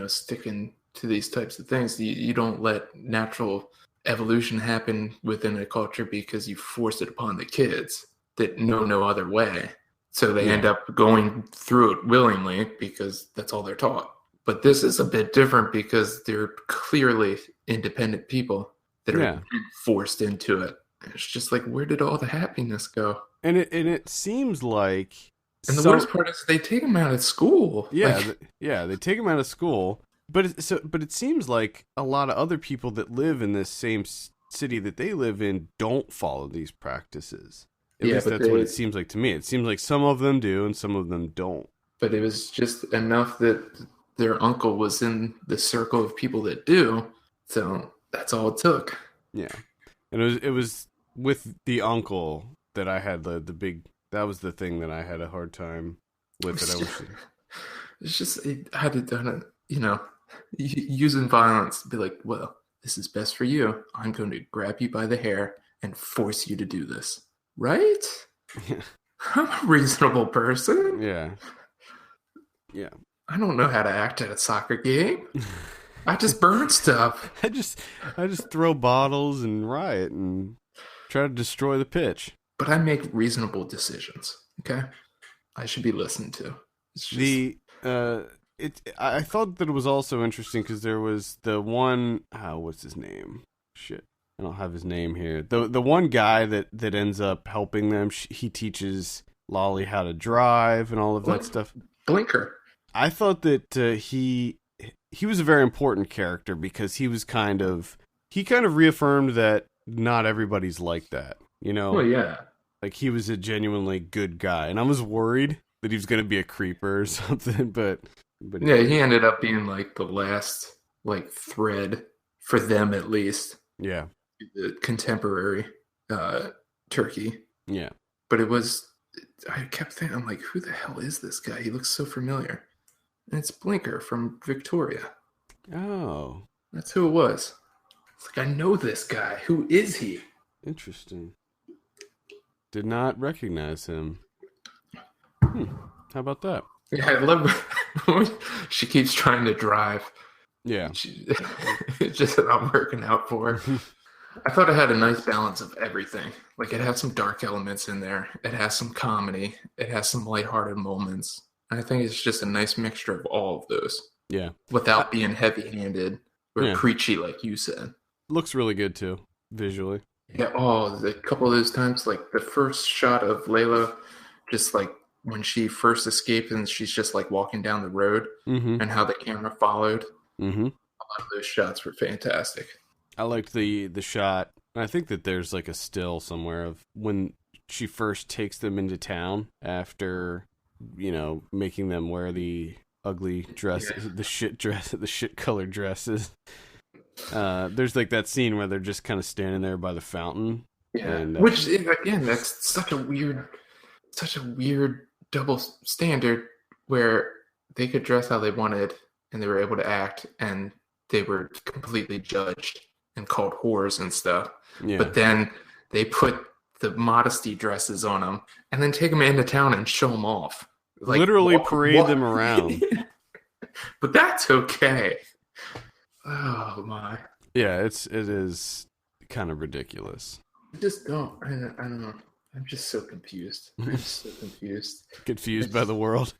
sticking to these types of things. You don't let natural evolution happen within a culture because you force it upon the kids that know no other way. So they end up going through it willingly because that's all they're taught. But this is a bit different because they're clearly independent people that are forced into it. It's just like, where did all the happiness go?
And it seems like,
and the worst part is they take them out of school.
Yeah, they take them out of school. But it seems like a lot of other people that live in this same city that they live in don't follow these practices. At least that's what it seems like to me. It seems like some of them do and some of them don't.
But it was just enough that their uncle was in the circle of people that do. So that's all it took.
Yeah. And it was with the uncle that I had the big, that was the thing that I had a hard time with.
It's just, I had to done it, using violence to be like, well, this is best for you. I'm going to grab you by the hair and force you to do this. Right?
Yeah.
I'm a reasonable person.
Yeah. Yeah.
I don't know how to act at a soccer game. I just burn stuff.
I just throw bottles and riot and try to destroy the pitch.
But I make reasonable decisions. Okay? I should be listened to. It's just...
I thought that it was also interesting because there was the one, what's his name? Shit, I don't have his name here. The one guy that ends up helping them. He teaches Lolly how to drive and all of that stuff.
Blinker.
I thought that he was a very important character because he kind of reaffirmed that not everybody's like that.
Oh yeah.
Like, he was a genuinely good guy, and I was worried that he was going to be a creeper or something, but
yeah, he ended up being like the last thread for them, at least.
Yeah,
the contemporary Turkey.
Yeah,
but I kept thinking, I'm like, who the hell is this guy? He looks so familiar. And it's Blinker from Victoria.
Oh,
that's who it was. It's like, I know this guy. Who is he?
Interesting. Did not recognize him. How about that?
Yeah, I love she keeps trying to drive.
Yeah.
It's just not working out for her. I thought it had a nice balance of everything. Like, it has some dark elements in there. It has some comedy. It has some lighthearted moments. And I think it's just a nice mixture of all of those.
Yeah.
Without being heavy-handed or preachy, like you said.
Looks really good, too, visually.
Yeah, a couple of those times, like the first shot of Layla, just like when she first escaped and she's just like walking down the road, and how the camera followed. Mm-hmm. A lot of those shots were fantastic.
I liked the shot. I think that there's like a still somewhere of when she first takes them into town after, making them wear the ugly dresses, the shit colored dresses. There's like that scene where they're just kind of standing there by the fountain.
Yeah,
And,
which again, that's such a weird double standard where they could dress how they wanted and they were able to act, and they were completely judged and called whores and stuff.
yeah.
But then they put the modesty dresses on them and then take them into town and show them off. Like,
literally parade them around.
But that's okay. Oh my.
Yeah, it is kind of ridiculous.
I just don't. I don't know. I'm just so confused.
Confused by the world.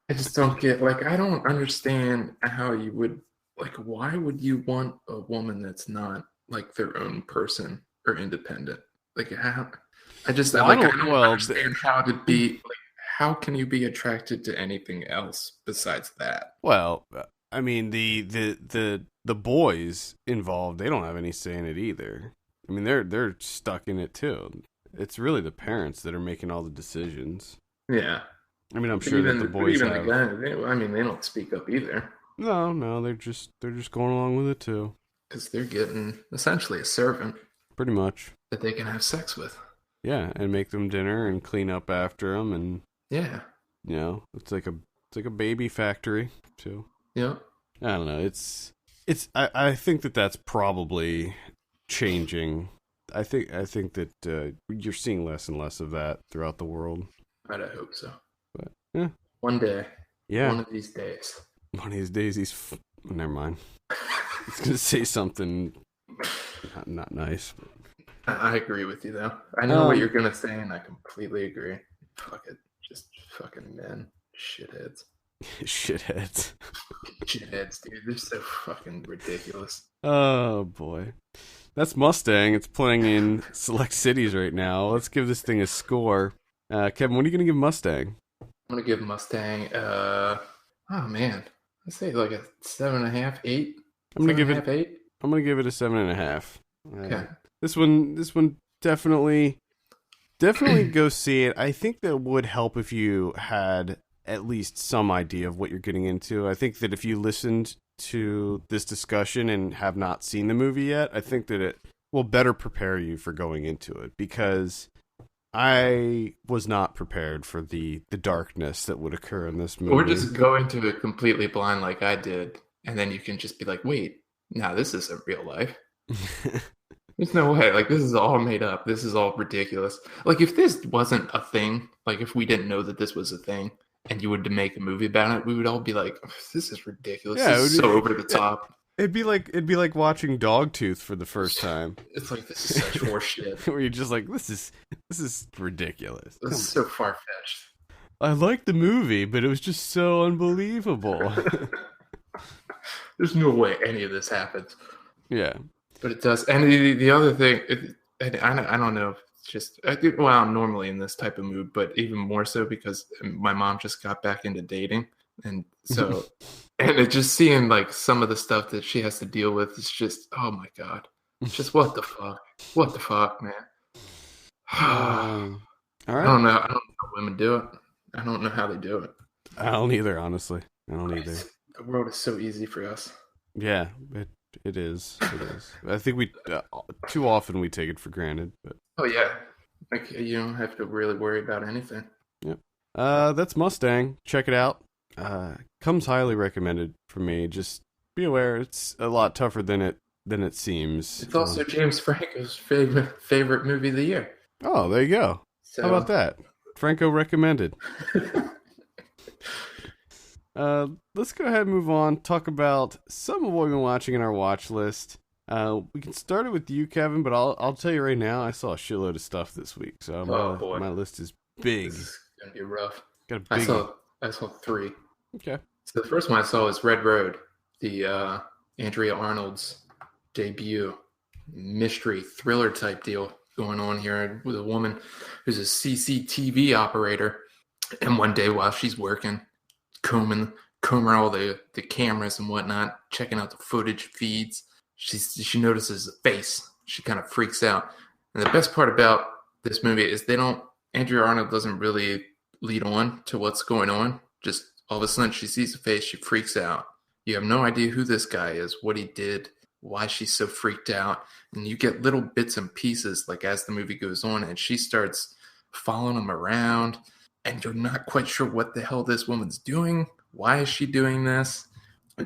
I just don't get, like, I don't understand how you would, like, why would you want a woman that's not like their own person or independent? Like, how? I don't understand how to be. Like, how can you be attracted to anything else besides that?
Well, I mean, the boys involved, they don't have any say in it either. I mean, they're stuck in it too. It's really the parents that are making all the decisions.
Yeah.
I mean, I'm sure that the boys have.
The guys, they don't speak up either.
No, they're just going along with it too.
Because they're getting essentially a servant.
Pretty much.
That they can have sex with.
Yeah, and make them dinner and clean up after them, and
yeah,
you know, it's like a baby factory too.
Yeah.
I don't know. I think that's probably changing. I think that you're seeing less and less of that throughout the world.
I hope so.
But yeah,
one day.
Yeah,
one of these days.
One of these days, never mind. I was gonna say something not nice.
I agree with you though. I know what you're gonna say, and I completely agree. Fuck it, just fucking men, shitheads.
Shitheads,
dude. They're so fucking ridiculous.
Oh boy. That's Mustang. It's playing in select cities right now. Let's give this thing a score. Kevin, what are you going to give Mustang?
I'm going to give Mustang, oh man, let's say like a 7.5, 8.
I'm going to give it
8.
I'm going to give it a 7.5.
Okay.
This one definitely go see it. I think that would help if you had at least some idea of what you're getting into. I think that if you listened to this discussion and have not seen the movie yet, I think that it will better prepare you for going into it, because I was not prepared for the darkness that would occur in this movie.
Or just go into it completely blind like I did, and then you can just be like, wait, no, this isn't real life. There's no way. Like, this is all made up. This is all ridiculous. Like, if this wasn't a thing, like if we didn't know that this was a thing, and you would make a movie about it, we would all be like, oh, this is ridiculous. Yeah, this is so over the top.
It'd be like watching Dogtooth for the first time.
It's like, this is such horse shit.
Where you're just like, this is ridiculous.
This is so far-fetched.
I liked the movie, but it was just so unbelievable.
There's no way any of this happens.
Yeah.
But it does. And the other thing, I don't know if it's just, I'm normally in this type of mood, but even more so because my mom just got back into dating. And so, and it just seeing like some of the stuff that she has to deal with is just, oh my God. It's just, what the fuck? What the fuck, man?
All right.
I don't know how women do it. I don't know how they do it.
I don't either, honestly. I don't either.
The world is so easy for us.
Yeah, it is. It is. I think we too often we take it for granted. But
oh yeah, like you don't have to really worry about anything.
Yep. That's Mustang. Check it out. Comes highly recommended for me. Just be aware, it's a lot tougher than it seems.
It's also James Franco's favorite movie of the year.
Oh, there you go. So, how about that? Franco recommended. Let's go ahead and move on. Talk about some of what we've been watching in our watch list. We can start it with you, Kevin, but I'll tell you right now, I saw a shitload of stuff this week, so my list is big.
This is gonna be rough.
Got a big...
I saw 3.
Okay.
So the first one I saw was Red Road, the Andrea Arnold's debut mystery thriller type deal going on here with a woman who's a CCTV operator, and one day while she's working, combing all the cameras and whatnot, checking out the footage feeds, she notices a face. She kind of freaks out. And the best part about this movie is Andrea Arnold doesn't really lead on to what's going on. Just All of a sudden, she sees the face, she freaks out. You have no idea who this guy is, what he did, why she's so freaked out. And you get little bits and pieces, like as the movie goes on, and she starts following him around, and you're not quite sure what the hell this woman's doing. Why is she doing this?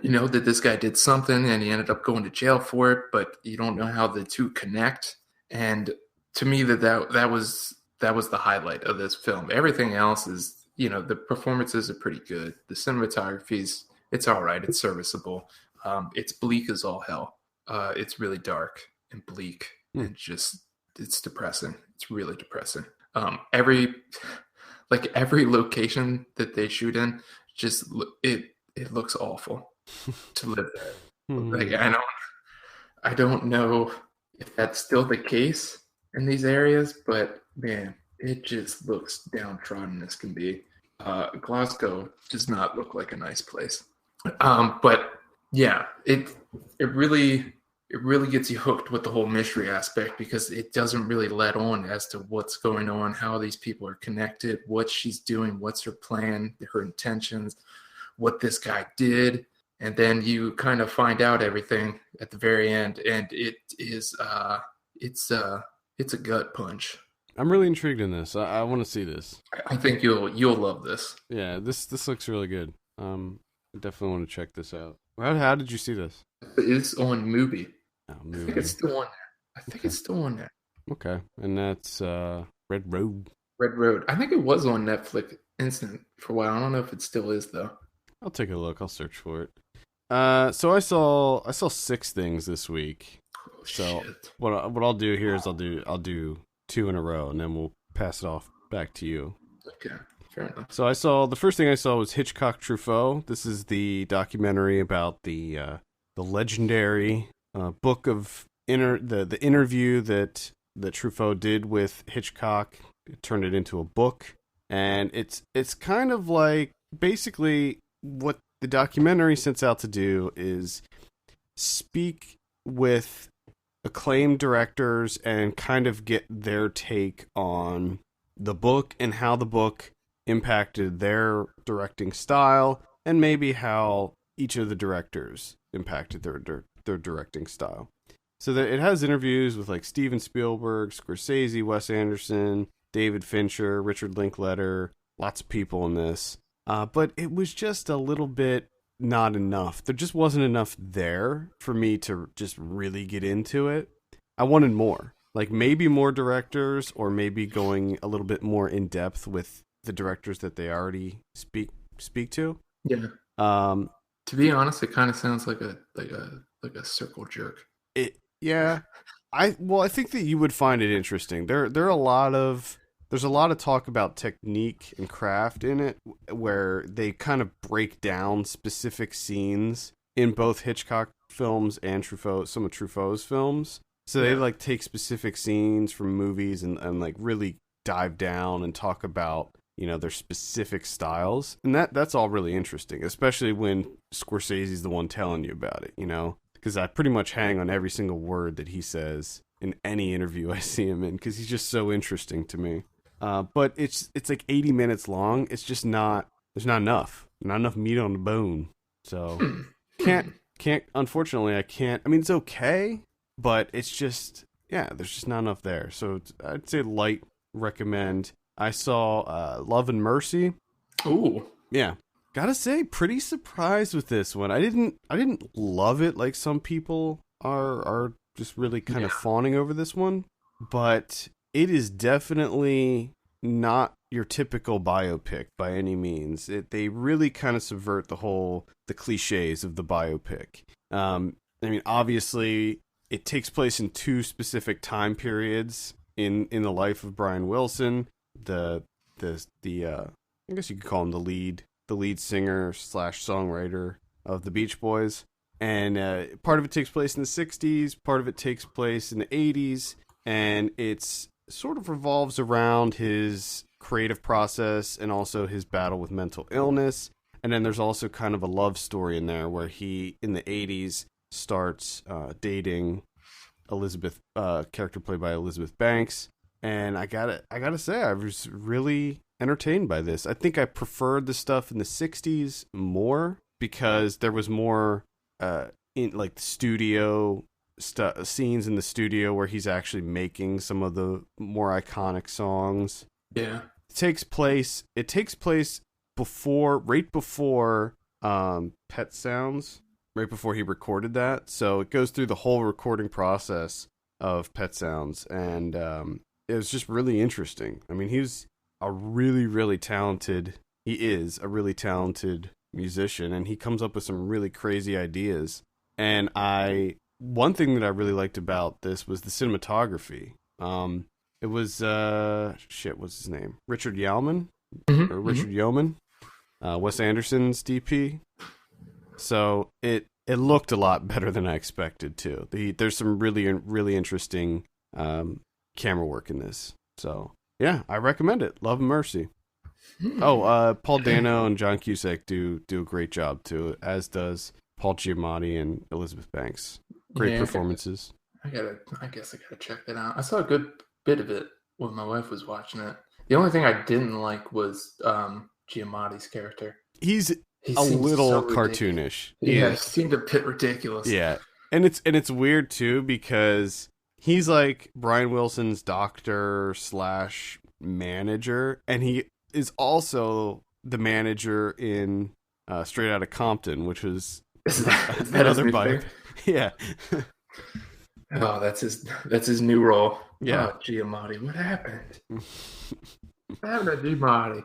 You know that this guy did something and he ended up going to jail for it, but you don't know how the two connect. And to me, that was the highlight of this film. Everything else is, the performances are pretty good. The cinematography's, it's all right. It's serviceable. It's bleak as all hell. It's really dark and bleak and just, it's depressing. It's really depressing. Every location that they shoot in, just it looks awful to live there. Like I don't know if that's still the case in these areas, but man, it just looks downtrodden as can be. Glasgow does not look like a nice place. But yeah, it really gets you hooked with the whole mystery aspect, because it doesn't really let on as to what's going on, how these people are connected, what she's doing, what's her plan, her intentions, what this guy did. And then you kind of find out everything at the very end, and it is it's a gut punch.
I'm really intrigued in this. I want to see this.
I think you'll love this.
Yeah, this looks really good. I definitely want to check this out. How did you see this?
It's on Mubi.
Oh,
I think it's still on there.
Okay, and that's Red Road.
Red Road. I think it was on Netflix Instant for a while. I don't know if it still is though.
I'll take a look. I'll search for it. So I saw 6 things this week.
Oh,
so
shit.
what I'll do here is I'll do 2 in a row, and then we'll pass it off back to you.
Okay, fair enough.
So the first thing I saw was Hitchcock Truffaut. This is the documentary about the legendary book of the interview that Truffaut did with Hitchcock. It turned it into a book, and it's kind of like basically what the documentary sets out to do is speak with acclaimed directors and kind of get their take on the book and how the book impacted their directing style, and maybe how each of the directors impacted their directing style. So that it has interviews with like Steven Spielberg, Scorsese, Wes Anderson, David Fincher, Richard Linklater, lots of people in this. But it was just a little bit not enough. There just wasn't enough there for me to just really get into it. I wanted more. Like maybe more directors, or maybe going a little bit more in depth with the directors that they already speak to.
Yeah. To be honest, it kind of sounds like a circle jerk.
Yeah. I think that you would find it interesting. There's a lot of talk about technique and craft in it, where they kind of break down specific scenes in both Hitchcock films and some of Truffaut's films. So they like take specific scenes from movies and like really dive down and talk about, their specific styles. And that's all really interesting, especially when Scorsese's the one telling you about it, because I pretty much hang on every single word that he says in any interview I see him in, because he's just so interesting to me. But it's like 80 minutes long. It's just there's not enough meat on the bone. So unfortunately I can't, it's okay, but it's just, there's just not enough there. So I'd say light recommend. I saw Love and Mercy.
Ooh.
Yeah. Gotta say, pretty surprised with this one. I didn't love it like some people are just really kind of fawning over this one, but it is definitely not your typical biopic by any means. They really kind of subvert the cliches of the biopic. Obviously, it takes place in 2 specific time periods in the life of Brian Wilson, the I guess you could call him the lead singer / songwriter of the Beach Boys. And part of it takes place in the 60s, part of it takes place in the 80s, and it's sort of revolves around his creative process and also his battle with mental illness. And then there's also kind of a love story in there where he, in the 80s, starts dating Elizabeth, character played by Elizabeth Banks. And I gotta say, I was really entertained by this. I think I preferred the stuff in the 60s more because there was more in like the studio scenes in the studio where he's actually making some of the more iconic songs.
Yeah.
It takes place right before Pet Sounds, right before he recorded that. So it goes through the whole recording process of Pet Sounds, and it was just really interesting. I mean, he is a really talented musician, and he comes up with some really crazy ideas. And one thing that I really liked about this was the cinematography. It was what's his name? Richard Yeoman or Richard Yeoman, Wes Anderson's DP. So it looked a lot better than I expected too. There's some really interesting camera work in this. So yeah, I recommend it. Love and Mercy. Paul Dano and John Cusack do a great job too, as does Paul Giamatti and Elizabeth Banks. Great performances.
I guess I gotta check that out. I saw a good bit of it when my wife was watching it. The only thing I didn't like was Giamatti's character.
He a little so cartoonish.
Yeah, it seemed a bit ridiculous.
Yeah, and it's weird too because he's like Brian Wilson's doctor / manager, and he is also the manager in Straight Outta Compton, which was another bite. Yeah.
Oh, that's his new role.
Yeah.
Oh, Giamatti, what happened? What happened to Giamatti?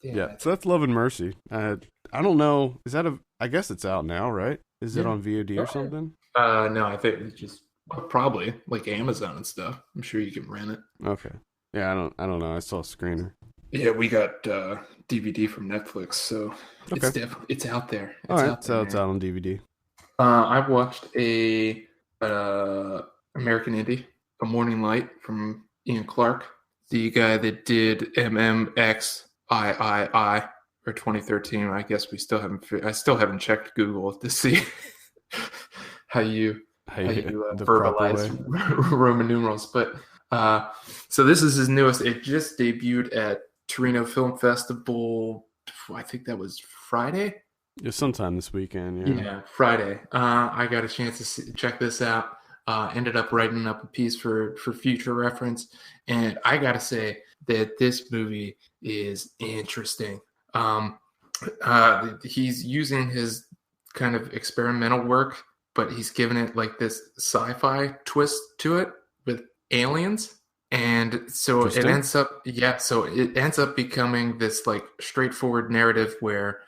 Yeah, so that's Love and Mercy. I don't know. Is that I guess it's out now, right? Is it on VOD or something?
No, I think it's just probably like Amazon and stuff. I'm sure you can rent it.
Okay. Yeah, I don't know. I saw a screener.
Yeah, we got DVD from Netflix, so it's out there.
All right, so it's out on DVD.
I watched a American Indie, A Morning Light from Ian Clark, the guy that did MMXIII for 2013. I guess I still haven't checked Google to see how you verbalize Roman numerals. But so this is his newest. It just debuted at Torino Film Festival. I think that was Friday.
Yeah, sometime this weekend.
Yeah, Friday. I got a chance to check this out. Ended up writing up a piece for future reference, and I gotta say that this movie is interesting. He's using his kind of experimental work, but he's given it like this sci-fi twist to it with aliens, and so it ends up becoming this like straightforward narrative where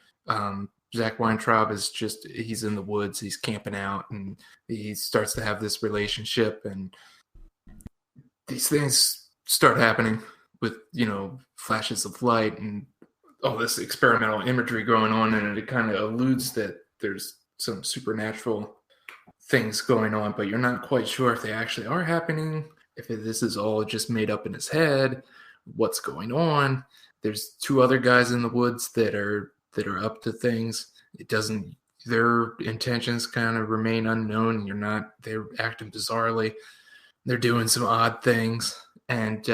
Zach Weintraub he's in the woods, he's camping out, and he starts to have this relationship, and these things start happening with, flashes of light and all this experimental imagery going on, and it kind of alludes that there's some supernatural things going on, but you're not quite sure if they actually are happening, if this is all just made up in his head, what's going on. There's two other guys in the woods that are up to things. Their intentions kind of remain unknown. They're acting bizarrely. They're doing some odd things. And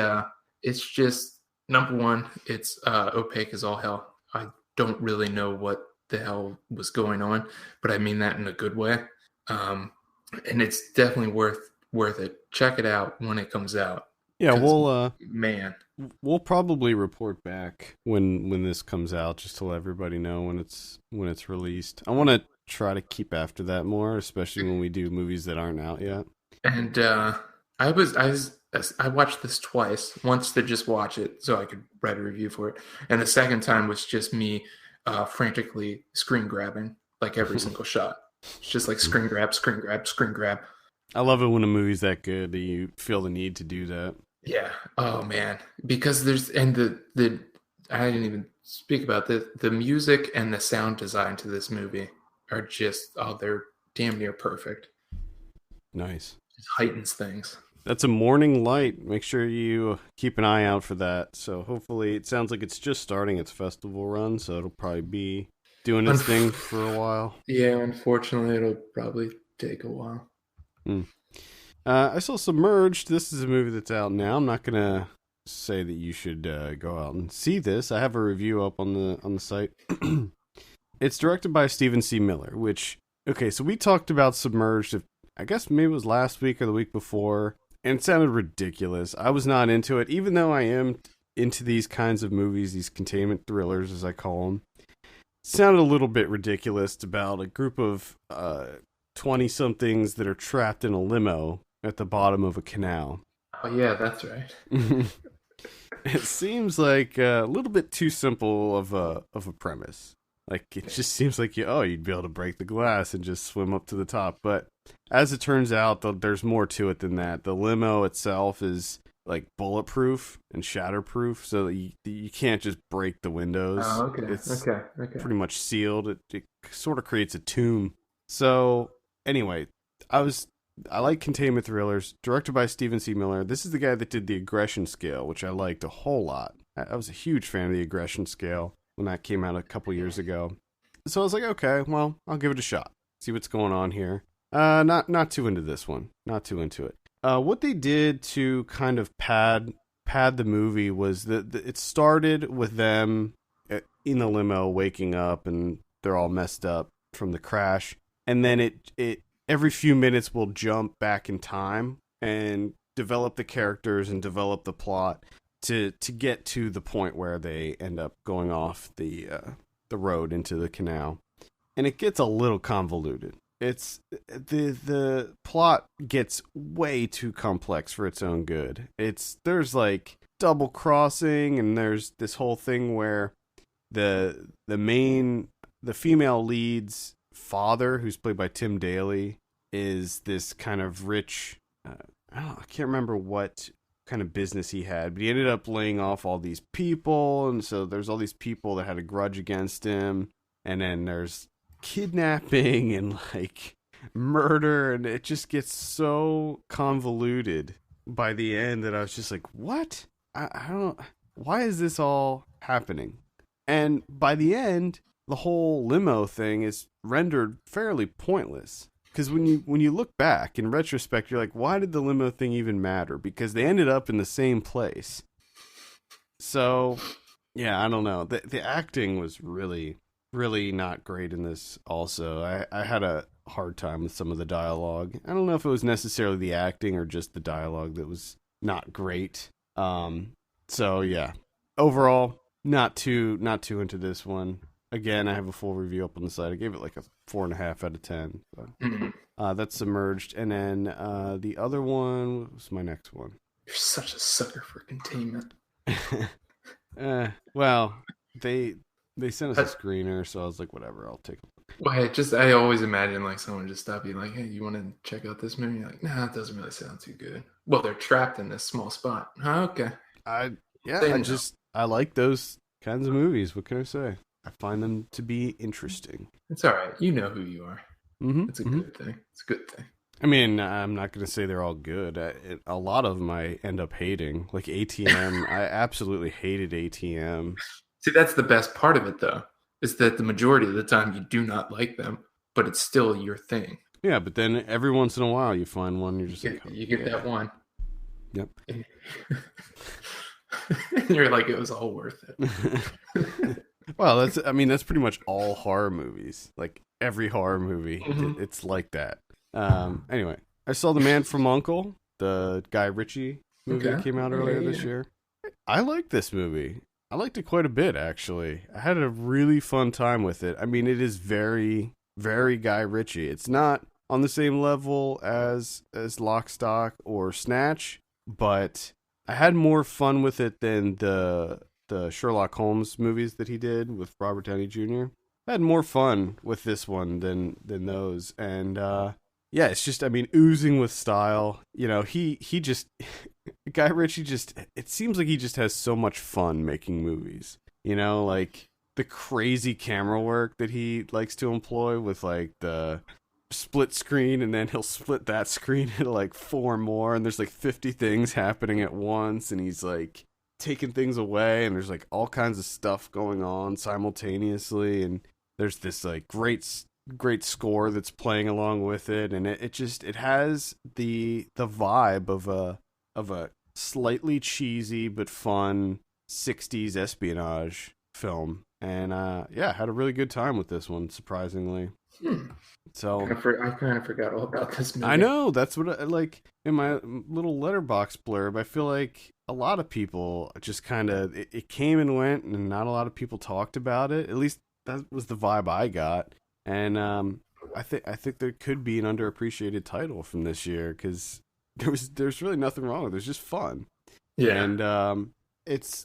it's just, number one, it's opaque as all hell. I don't really know what the hell was going on, but I mean that in a good way. And it's definitely worth it. Check it out when it comes out.
Yeah, we'll probably report back when this comes out, just to let everybody know when it's released. I want to try to keep after that more, especially when we do movies that aren't out yet.
And I watched this twice. Once to just watch it so I could write a review for it, and the second time was just me frantically screen grabbing like every single shot. It's just like screen grab, screen grab, screen grab.
I love it when a movie's that good that you feel the need to do that.
Yeah. Oh man. Because the I didn't even speak about the music and the sound design to this movie are just they're damn near perfect.
Nice.
It heightens things.
That's A Morning Light. Make sure you keep an eye out for that. So hopefully, it sounds like it's just starting its festival run, so it'll probably be doing its thing for a while.
Yeah, unfortunately, it'll probably take a while.
I saw Submerged. This is a movie that's out now. I'm not gonna say that you should go out and see this. I have a review up on the site. It's directed by Stephen C. Miller, which, okay, so we talked about Submerged, I guess maybe it was last week or the week before, and it sounded ridiculous. I was not into it, even though I am into these kinds of movies, these containment thrillers, as I call them. It sounded a little bit ridiculous. It's about a group of 20-somethings that are trapped in a limo at the bottom of a canal.
Oh, yeah, that's right.
It seems like a little bit too simple of a premise. Like, it just seems like you'd be able to break the glass and just swim up to the top. But as it turns out, there's more to it than that. The limo itself is like bulletproof and shatterproof, so that you can't just break the windows.
Oh, okay.
It's
Okay.
pretty much sealed. It sort of creates a tomb. So anyway, I like containment thrillers, directed by Stephen C. Miller. This is the guy that did The Aggression Scale, which I liked a whole lot. I was a huge fan of The Aggression Scale when that came out a couple years ago. So I was like, okay, well, I'll give it a shot. See what's going on here. Not too into this one. Not too into it. What they did to kind of pad the movie was that it started with them in the limo waking up and they're all messed up from the crash, and then it every few minutes will jump back in time and develop the characters and develop the plot to get to the point where they end up going off the road into the canal. And it gets a little convoluted. It's the plot gets way too complex for its own good. There's like double crossing, and there's this whole thing where the female lead's father, who's played by Tim Daly, is this kind of rich, I can't remember what kind of business he had, but he ended up laying off all these people, and so there's all these people that had a grudge against him, and then there's kidnapping and like murder, and it just gets so convoluted by the end that I was just like, what? I don't, why is this all happening? And by the end, the whole limo thing is rendered fairly pointless. Because when you look back in retrospect, you're like, why did the limo thing even matter? Because they ended up in the same place. So, yeah, I don't know. The acting was really, really not great in this also. I had a hard time with some of the dialogue. I don't know if it was necessarily the acting or just the dialogue that was not great. So, yeah. Overall, not too into this one. Again, I have a full review up on the site. I gave it like a 4.5 out of 10. So. That's Submerged. And then the other one was my next one.
You're such a sucker for containment.
Well, they sent us a screener, so I was like, whatever, I'll take it.
Well, I always imagine like someone just stop you like, hey, you want to check out this movie? You're like, nah, it doesn't really sound too good. Well, they're trapped in this small spot. Okay.
I like those kinds of movies. What can I say? I find them to be interesting.
It's all right. You know who you are.
Mm-hmm.
It's a good thing. It's a good thing.
I mean, I'm not going to say they're all good. A lot of them I end up hating. Like ATM, I absolutely hated ATM.
See, that's the best part of it, though, is that the majority of the time you do not like them, but it's still your thing.
Yeah, but then every once in a while you find one, you're just
you get that one.
Yep.
And you're like, it was all worth it.
Well, that's pretty much all horror movies. Like every horror movie, it's like that. Anyway, I saw The Man From U.N.C.L.E, the Guy Ritchie movie that came out earlier this year. I liked this movie. I liked it quite a bit, actually. I had a really fun time with it. I mean, it is very, very Guy Ritchie. It's not on the same level as Lock, Stock, or Snatch, but I had more fun with it than the Sherlock Holmes movies that he did with Robert Downey Jr. I had more fun with this one than those. And yeah, it's just, I mean, oozing with style. You know, he just Guy Ritchie it seems like he just has so much fun making movies. You know, like the crazy camera work that he likes to employ with like the split screen, and then he'll split that screen into like 4 more, and there's like 50 things happening at once, and he's like taking things away, and there's like all kinds of stuff going on simultaneously, and there's this like great great score that's playing along with it, and it has the vibe of a slightly cheesy but fun 60s espionage film. And yeah, had a really good time with this one, surprisingly. So
I kind of forgot all about this movie.
I know, that's what I like in my little letterbox blurb. I feel like a lot of people just kind of it came and went, and not a lot of people talked about it. At least that was the vibe I got. And I think there could be an underappreciated title from this year, because there's really nothing wrong with it. It's just fun.
Yeah.
And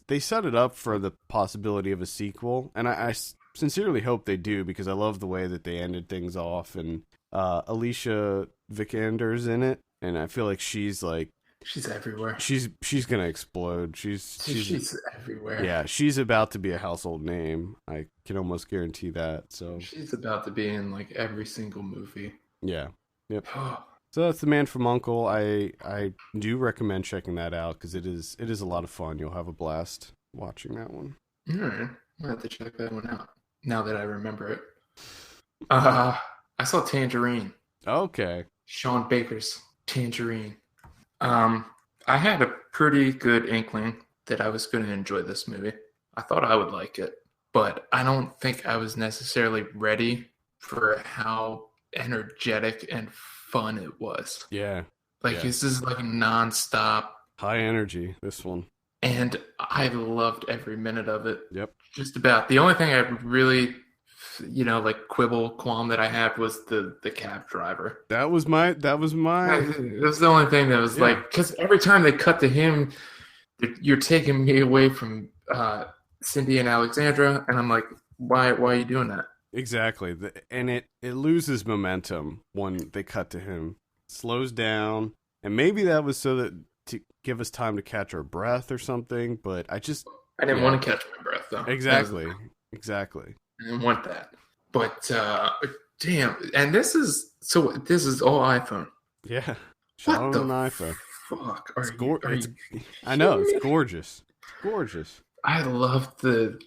they set it up for the possibility of a sequel, and I sincerely hope they do, because I love the way that they ended things off. And Alicia Vikander's in it, and I feel like she's
everywhere.
She's gonna explode. She's
everywhere.
Yeah, she's about to be a household name. I can almost guarantee that. So
she's about to be in like every single movie.
Yeah. Yep. So that's The Man From U.N.C.L.E. I do recommend checking that out, because it is a lot of fun. You'll have a blast watching that one.
All right, I'll have to check that one out now that I remember it. I saw Tangerine.
Okay.
Sean Baker's Tangerine. I had a pretty good inkling that I was going to enjoy this movie. I thought I would like it, but I don't think I was necessarily ready for how energetic and fun it was.
Yeah.
This is like nonstop.
High energy, this one.
And I loved every minute of it.
Yep.
Just about. The only thing I really, qualm that I had was the cab driver.
That was my.
It was the only thing that was because every time they cut to him, you're taking me away from Cindy and Alexandra, and I'm like, why are you doing that?
Exactly. And it loses momentum when they cut to him. Slows down, and maybe that was so that to give us time to catch our breath or something, but I
didn't want to catch my breath, though.
Exactly.
I didn't want that. But damn, and this is all iPhone.
Yeah. Shot on an iPhone.
Fuck.
I know, it's gorgeous. Gorgeous.
I love the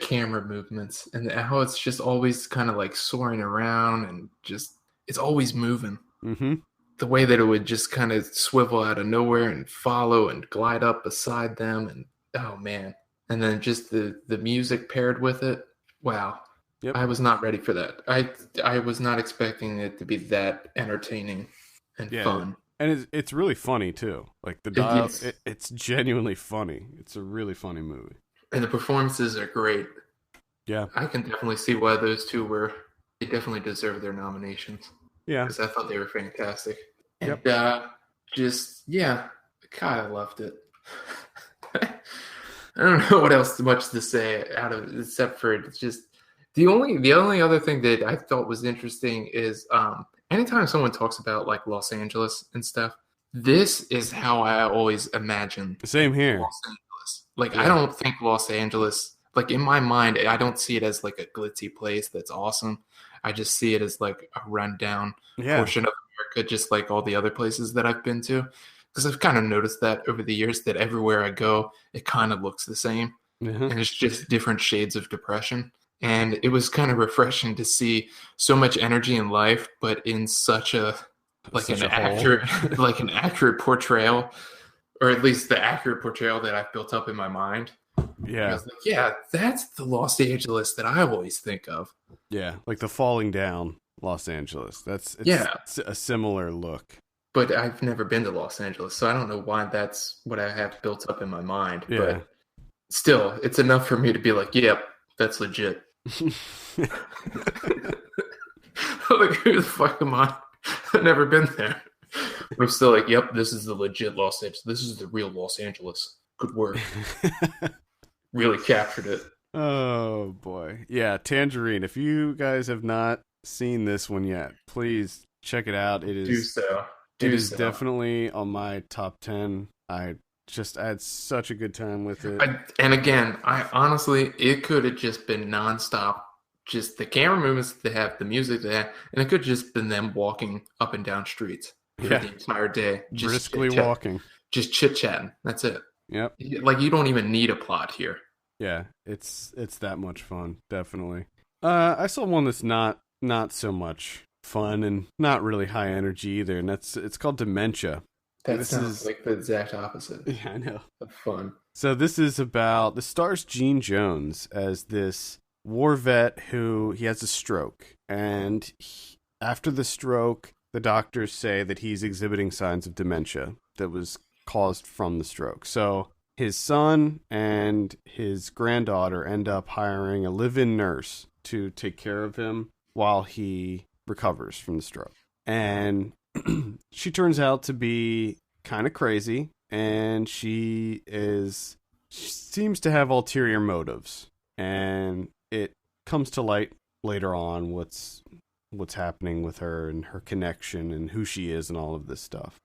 camera movements and how it's just always kind of like soaring around, and just it's always moving.
Mm-hmm.
The way that it would just kind of swivel out of nowhere and follow and glide up beside them, and oh man. And then just the music paired with it. Wow.
Yep.
I was not ready for that. I was not expecting it to be that entertaining and fun.
And it's really funny too. Like the dialogue, it's genuinely funny. It's a really funny movie.
And the performances are great.
Yeah.
I can definitely see why those two they definitely deserve their nominations.
Yeah.
Because I thought they were fantastic.
Yep.
And God, I loved it. I don't know what else much to say except for it's just the only other thing that I thought was interesting is anytime someone talks about like Los Angeles and stuff, this is how I always imagine.
Same here.
Los Angeles. I don't think Los Angeles, like in my mind, I don't see it as like a glitzy place that's awesome. I just see it as like a rundown portion of America, just like all the other places that I've been to. Because I've kind of noticed that over the years that everywhere I go, it kind of looks the same.
Mm-hmm.
And it's just different shades of depression. And it was kind of refreshing to see so much energy in life, but in such an accurate portrayal, or at least the accurate portrayal that I've built up in my mind.
Yeah.
I was like, yeah, that's the Los Angeles that I always think of.
Yeah, like the falling down Los Angeles. It's a similar look.
But I've never been to Los Angeles, so I don't know why that's what I have built up in my mind.
Yeah.
But still, it's enough for me to be like, yep, that's legit. Like, who the fuck am I? I've never been there. But I'm still like, yep, this is the legit Los Angeles. This is the real Los Angeles. Good work. Really captured it.
Oh, boy. Yeah, Tangerine. If you guys have not seen this one yet, please check it out. It is...
Do so.
It is definitely on my top 10. I had such a good time with it.
And again, I honestly, it could have just been nonstop. Just the camera movements they have, the music they have, and it could have just been them walking up and down streets for the entire day. Just
briskly walking.
Just chit-chatting. That's it.
Yep.
Like, you don't even need a plot here.
Yeah, it's that much fun, definitely. I saw one that's not not so much fun and not really high energy either. And it's called Dementia.
That sounds like the exact opposite.
Yeah, I know.
Of fun.
So this stars Gene Jones as this war vet who he has a stroke, and after the stroke, the doctors say that he's exhibiting signs of dementia that was caused from the stroke. So his son and his granddaughter end up hiring a live-in nurse to take care of him while he recovers from the stroke. And she turns out to be kind of crazy, and she seems to have ulterior motives. And it comes to light later on what's happening with her and her connection and who she is and all of this stuff.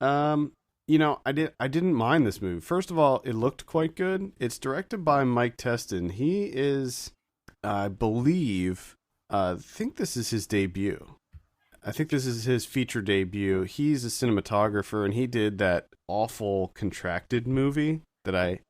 I didn't mind this movie. First of all, it looked quite good. It's directed by Mike Teston. He is, I believe, I think this is his debut. I think this is his feature debut. He's a cinematographer, and he did that awful Contracted movie that I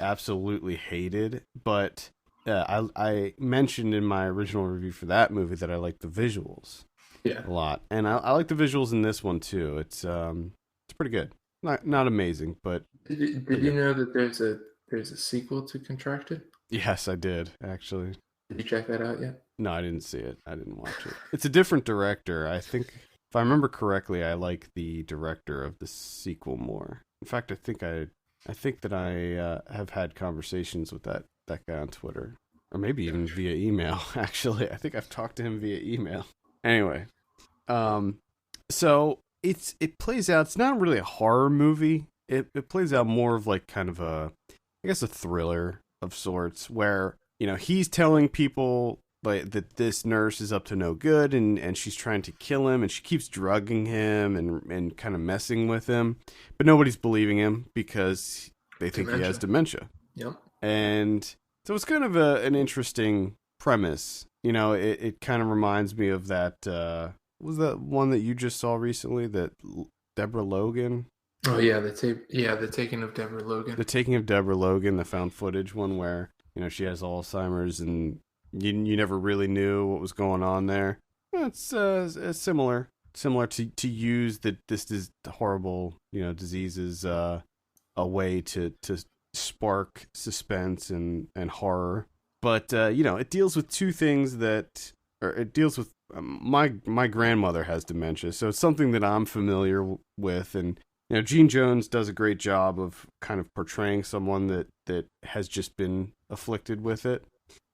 absolutely hated. But I mentioned in my original review for that movie that I like the visuals a lot, and I like the visuals in this one too. It's pretty good. Not amazing, but
did you know that there's a sequel to Contracted?
Yes, I did actually.
Did you check that out yet?
No, I didn't see it. I didn't watch it. It's a different director. I think, if I remember correctly, I like the director of the sequel more. In fact, I think that I have had conversations with that guy on Twitter, or maybe even via email. Actually, I think I've talked to him via email. Anyway, so it plays out. It's not really a horror movie. It plays out more of like kind of a thriller of sorts, where he's telling people like that this nurse is up to no good, and she's trying to kill him, and she keeps drugging him and kind of messing with him, but nobody's believing him because they think he has dementia.
Yep.
And so it's kind of an interesting premise. It kind of reminds me of that. Was that one that you just saw recently? That Deborah Logan.
Oh yeah, the Taking of Deborah Logan. The
Taking of Deborah Logan, the found footage one where she has Alzheimer's and you never really knew what was going on there. It's similar to use that this is horrible diseases a way to spark suspense and horror. But it deals with two things it deals with my grandmother has dementia, so it's something that I'm familiar with, and Gene Jones does a great job of kind of portraying someone that has just been afflicted with it.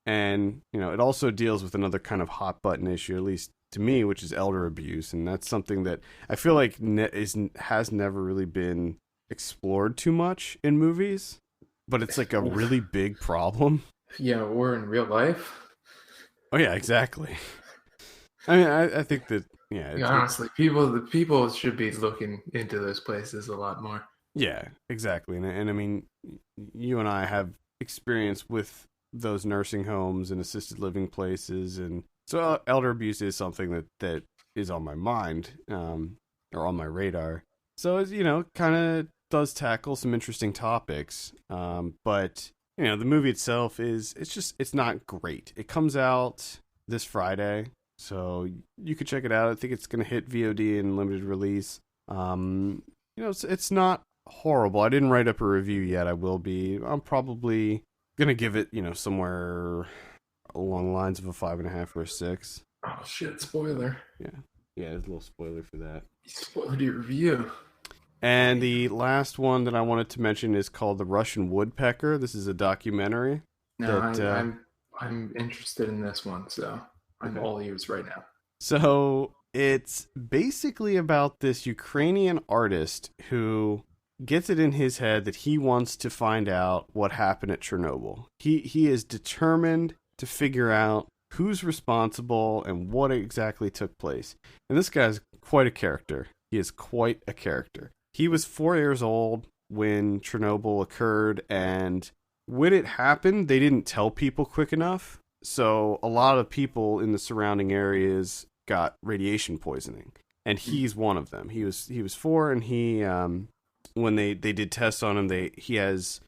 And, it also deals with another kind of hot button issue, at least to me, which is elder abuse. And that's something that I feel like has never really been explored too much in movies, but it's like a really big problem.
Yeah, or in real life.
Oh yeah, exactly. I mean, I think that,
honestly, the people should be looking into those places a lot more.
Yeah, exactly. And I mean, you and I have experience with those nursing homes and assisted living places, and so elder abuse is something that is on my mind, or on my radar. So it's, kind of does tackle some interesting topics, but the movie itself it's not great. It comes out this Friday, so you could check it out. I think it's going to hit VOD in limited release. It's not horrible. I didn't write up a review yet. I will be. I'm probably gonna give it, somewhere along the lines of a 5.5 or a 6.
Oh shit! Spoiler.
Yeah, there's a little spoiler for that.
You spoiled your review.
And the last one that I wanted to mention is called The Russian Woodpecker. This is a documentary.
No, I'm interested in this one, so I'm all ears right now.
So it's basically about this Ukrainian artist who gets it in his head that he wants to find out what happened at Chernobyl. He is determined to figure out who's responsible and what exactly took place. And this guy's quite a character. He is quite a character. He was 4 years old when Chernobyl occurred, and when it happened, they didn't tell people quick enough. So a lot of people in the surrounding areas got radiation poisoning, and he's one of them. He was 4, and he when they did tests on him, he has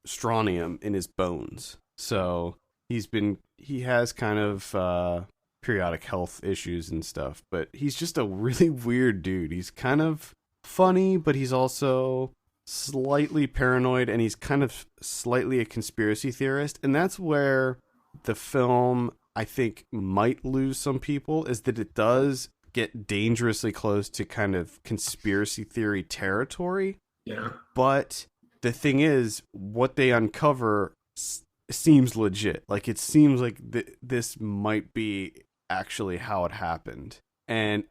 strontium in his bones. So he has kind of periodic health issues and stuff. But he's just a really weird dude. He's kind of funny, but he's also slightly paranoid, and he's kind of slightly a conspiracy theorist. And that's where the film, I think, might lose some people, is that it does get dangerously close to kind of conspiracy theory territory.
Yeah.
But the thing is, what they uncover seems legit. Like, it seems like this might be actually how it happened. And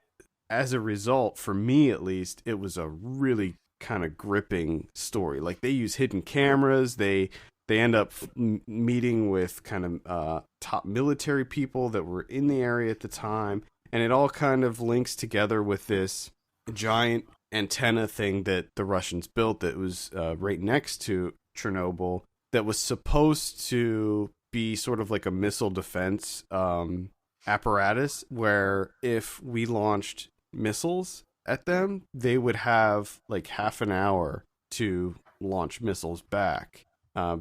as a result, for me at least, it was a really kind of gripping story. Like, they use hidden cameras. They end up meeting with kind of top military people that were in the area at the time. And it all kind of links together with this giant antenna thing that the Russians built that was right next to Chernobyl, that was supposed to be sort of like a missile defense apparatus, where if we launched missiles at them, they would have like half an hour to launch missiles back,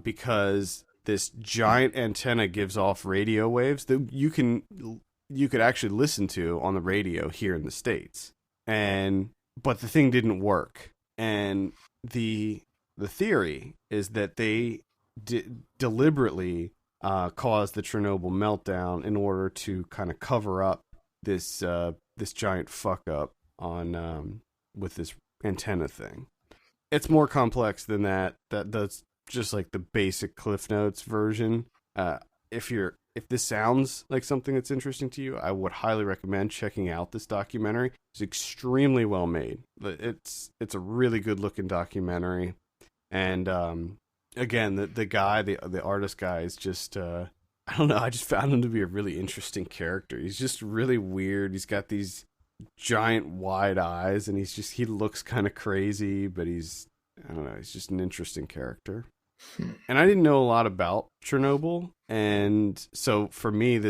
because this giant antenna gives off radio waves that you could actually listen to on the radio here in the States. But the thing didn't work. And the theory is that they deliberately caused the Chernobyl meltdown in order to kind of cover up this giant fuck up on with this antenna thing. It's more complex than that. That's just like the basic Cliff Notes version. If this sounds like something that's interesting to you, I would highly recommend checking out this documentary. It's extremely well made. It's a really good looking documentary. And again, the guy, the artist guy, is just I don't know. I just found him to be a really interesting character. He's just really weird. He's got these giant wide eyes, and he looks kind of crazy, but I don't know. He's just an interesting character. And I didn't know a lot about Chernobyl, and so for me it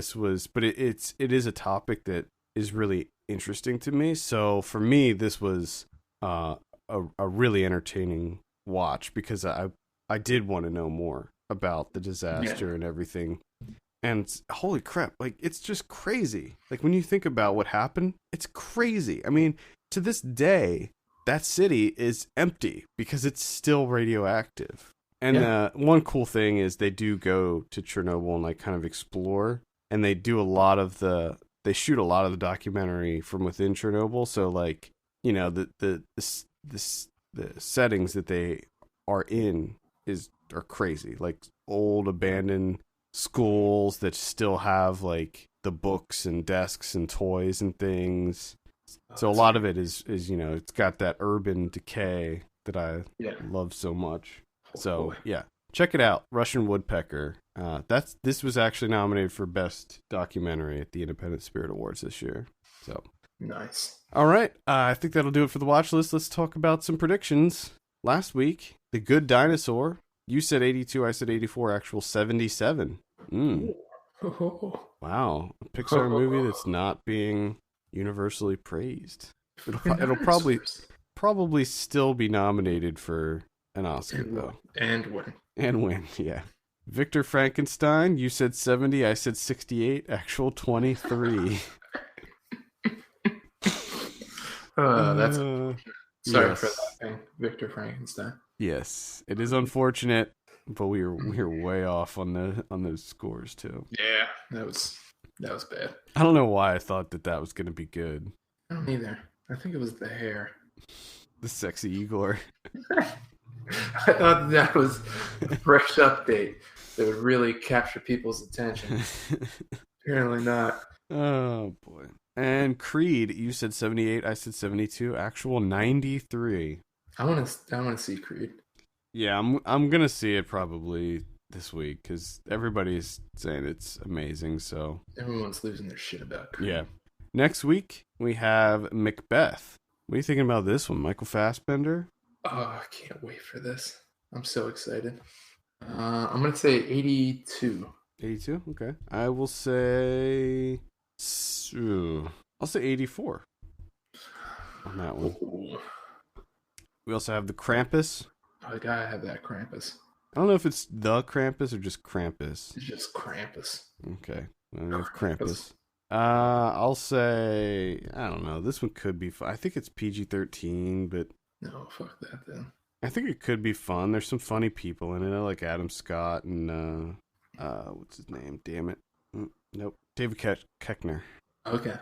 is a topic that is really interesting to me. So for me, this was a really entertaining watch, because I did want to know more about the disaster and everything. And holy crap, like, it's just crazy. Like, when you think about what happened, it's crazy. I mean, to this day, that city is empty because it's still radioactive. And one cool thing is they do go to Chernobyl and like kind of explore, and they shoot a lot of the documentary from within Chernobyl. So like, you know, the settings that they are in are crazy. Like old abandoned schools that still have like the books and desks and toys and things. So a lot of it is, you know, it's got that urban decay that I love so much. So yeah, check it out, Russian Woodpecker. This was actually nominated for Best Documentary at the Independent Spirit Awards this year. So
nice.
All right, I think that'll do it for the watch list. Let's talk about some predictions. Last week, The Good Dinosaur. You said 82, I said 84. Actual 77. Wow, a Pixar movie that's not being universally praised. It'll probably still be nominated for an Oscar, though.
And win,
yeah. Victor Frankenstein, you said 70, I said 68, actual 23.
That's sorry for that thing, Victor Frankenstein.
Yes, it is unfortunate, but we were way off on those scores too.
Yeah, that was bad.
I don't know why I thought that was going to be good.
I don't either. I think it was the hair.
The sexy Igor.
I thought that was a fresh update that would really capture people's attention. Apparently not.
Oh boy. And Creed, you said 78, I said 72, actual 93.
I want to see Creed.
Yeah, I'm going to see it probably this week cuz everybody's saying it's amazing, so
everyone's losing their shit about Creed.
Yeah. Next week we have Macbeth. What are you thinking about this one, Michael Fassbender?
Oh, I can't wait for this. I'm so excited. I'm going to say 82.
82? Okay. I will say... I'll say 84 on that one.
Ooh.
We also have the Krampus.
Oh, I gotta have that Krampus.
I don't know if it's the Krampus or just Krampus.
It's just Krampus.
Okay. We have Krampus. I'll say I don't know. This one could be fun. I think it's PG-13, but
No, fuck that then.
I think it could be fun. There's some funny people in it. I like Adam Scott and what's his name? Damn it. Nope. David Koechner.
Okay.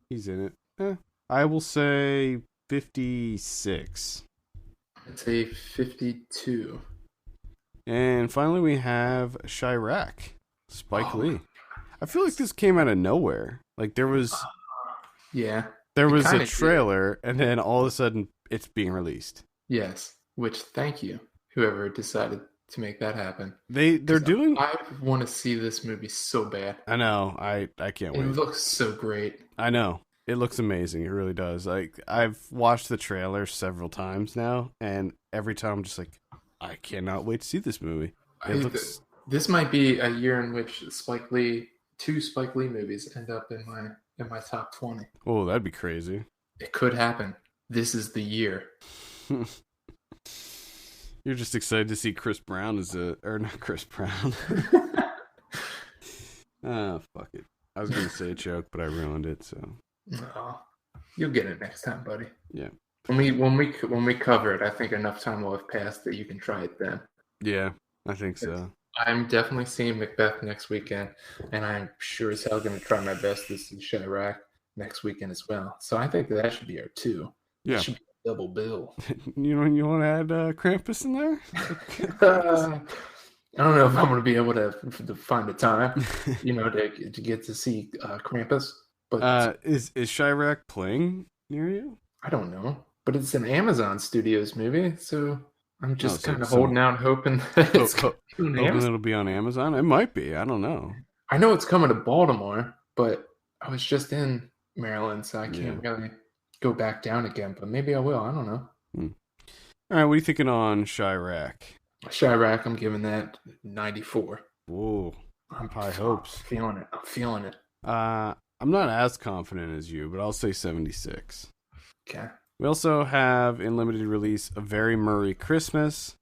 He's in it. I will say 56.
I'd say 52.
And finally, we have Chirac, Spike Lee. I feel like this came out of nowhere. Like there was a trailer, and then all of a sudden, it's being released.
Yes, which thank you, whoever decided to make that happen.
They're doing.
I want to see this movie so bad.
I know. I can't wait.
It looks so great.
I know. It looks amazing. It really does. Like I've watched the trailer several times now, and every time I'm just like, I cannot wait to see this movie.
This might be a year in which two Spike Lee movies end up in my top 20.
Oh, that'd be crazy.
It could happen. This is the year.
You're just excited to see Chris Brown or not Chris Brown. Oh, fuck it. I was gonna say a joke, but I ruined it. So.
Oh, you'll get it next time, buddy.
Yeah.
When we cover it, I think enough time will have passed that you can try it then.
Yeah, I think so.
I'm definitely seeing Macbeth next weekend, and I'm sure as hell going to try my best to see Chirac next weekend as well. So I think that should be our 2.
Yeah.
It should be a double bill.
You want to add Krampus in there?
I don't know if I'm going to be able to find a time, to get to see Krampus. But
is Chirac playing near you?
I don't know, but it's an Amazon Studios movie, so I'm just kind of holding out, hoping that
it'll be on Amazon. It might be. I don't know.
I know it's coming to Baltimore, but I was just in Maryland, so I can't really go back down again. But maybe I will. I don't know.
All right, what are you thinking on Chirac?
Chirac, I'm giving that 94.
Whoa, high hopes.
I'm feeling it.
I'm not as confident as you, but I'll say 76.
Okay.
We also have in limited release A Very Murray Christmas,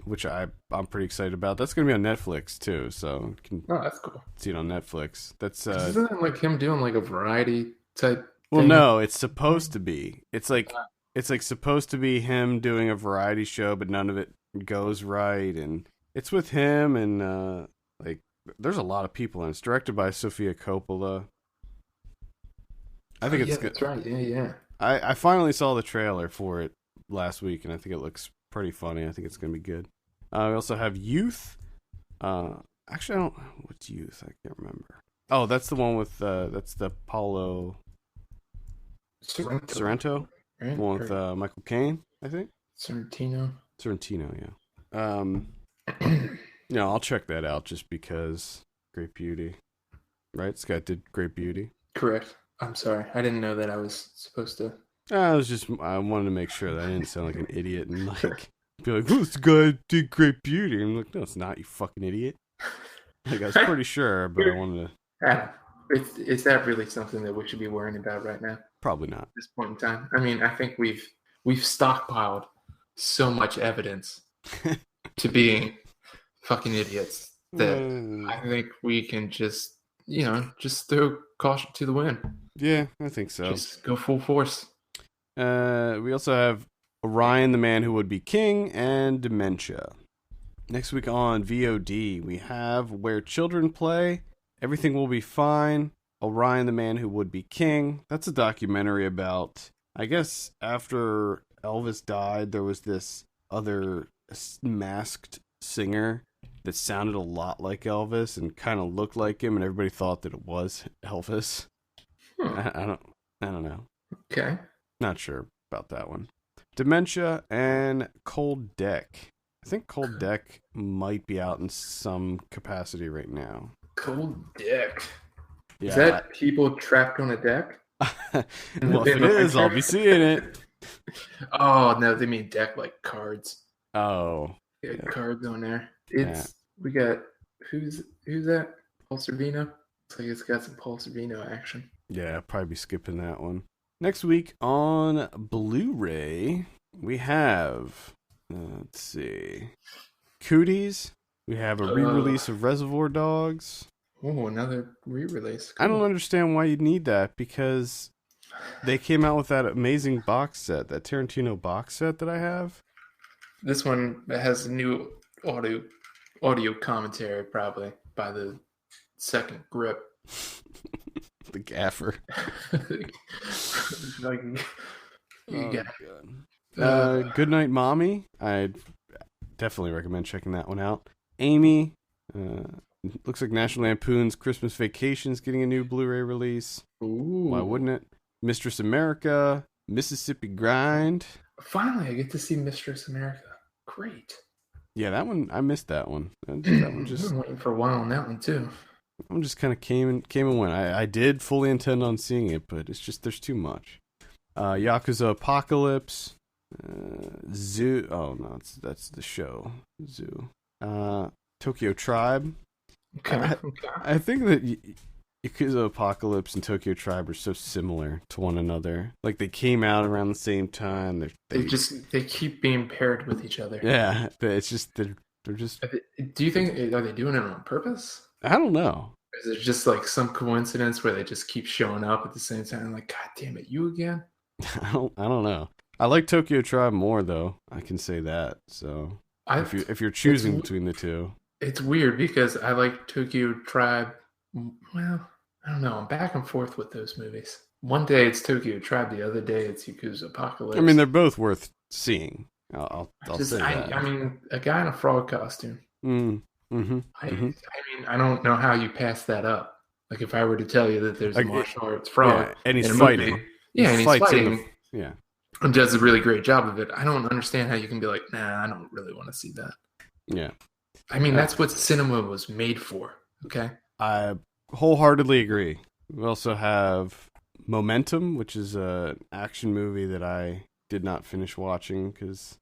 which I'm pretty excited about. That's going to be on Netflix too, so you can
that's cool.
See it on Netflix. That's
isn't it like him doing like a variety type?
Well, no, it's supposed to be. It's like supposed to be him doing a variety show, but none of it goes right, and it's with him and there's a lot of people in it. It's directed by Sofia Coppola. I think it's good.
That's right. Yeah.
I finally saw the trailer for it last week, and I think it looks pretty funny. I think it's going to be good. We also have Youth. Actually, I don't. What's Youth? I can't remember. Oh, that's the one with that's the Paulo Sorrento.
Right?
The one with Michael Caine, I think.
Sorrentino,
yeah. I'll check that out just because Great Beauty. Right? Scott did Great Beauty.
Correct. I'm sorry. I didn't know that I was supposed to.
I wanted to make sure that I didn't sound like an idiot and be like, "Who's the guy who did Great Beauty?" And I'm like, "No, it's not, you fucking idiot." Like I was pretty sure, but I wanted to.
Is that really something that we should be worrying about right now?
Probably not.
At this point in time. I mean, I think we've stockpiled so much evidence to being fucking idiots that I think we can just throw caution to the wind.
Yeah, I think so.
Just go full force.
We also have Orion, the Man Who Would Be King, and Dementia. Next week on VOD, we have Where Children Play, Everything Will Be Fine, Orion, the Man Who Would Be King. That's a documentary about, I guess, after Elvis died, there was this other masked singer that sounded a lot like Elvis and kind of looked like him, and everybody thought that it was Elvis. I don't know.
Okay.
Not sure about that one. Dementia and Cold Deck. I think Cold Deck might be out in some capacity right now.
Cold Deck.
Yeah.
Is that people trapped on a deck?
Well, if it is, I'll be seeing it.
Oh, no, they mean deck like cards.
Oh.
Yeah. Cards on there. We got, who's that? Paul Sorvino? Looks like it's got some Paul Sorvino action.
Yeah, I'll probably be skipping that one. Next week on Blu-ray, we have, let's see, Cooties. We have a re-release of Reservoir Dogs.
Oh, another re-release.
I don't
Cool.
understand why you'd need that, because they came out with that amazing box set, that Tarantino box set that I have.
This one has a new audio commentary, probably by the second grip.
The gaffer.
Like, you got
God. Goodnight Mommy. I definitely recommend checking that one out. Amy. Looks like National Lampoon's Christmas Vacation's getting a new Blu-ray release.
Ooh.
Why wouldn't it? Mistress America. Mississippi Grind.
Finally, I get to see Mistress America. Great.
Yeah, that one, I missed that one. That one just,
I've been waiting for a while on that one, too.
that one just kind of came and went. I did fully intend on seeing it, but it's just, there's too much. Yakuza Apocalypse. Zoo. Oh, no, that's the show. Zoo. Tokyo Tribe.
Okay.
I think that Yakuza Apocalypse and Tokyo Tribe are so similar to one another. Like, they came out around the same time.
They keep being paired with each other.
Yeah, it's just they're just.
Do you think are they doing it on purpose?
I don't know.
Or is it just like some coincidence where they just keep showing up at the same time? Like, God damn it, you again?
I don't know. I like Tokyo Tribe more, though. I can say that. So if you're choosing between the two,
it's weird because I like Tokyo Tribe. Well, I don't know. I'm back and forth with those movies. One day it's Tokyo Tribe, the other day it's Yakuza Apocalypse.
I mean, they're both worth seeing. I'll say that.
I mean, a guy in a frog costume.
Mm-hmm.
I mean, I don't know how you pass that up. Like, if I were to tell you that there's a martial arts frog,
yeah, and he's fighting,
and he's fighting,
yeah,
and does a really great job of it. I don't understand how you can be like, nah, I don't really want to see that.
Yeah,
I mean, that's what cinema was made for. Okay,
I wholeheartedly agree. We also have Momentum, which is an action movie that I did not finish watching because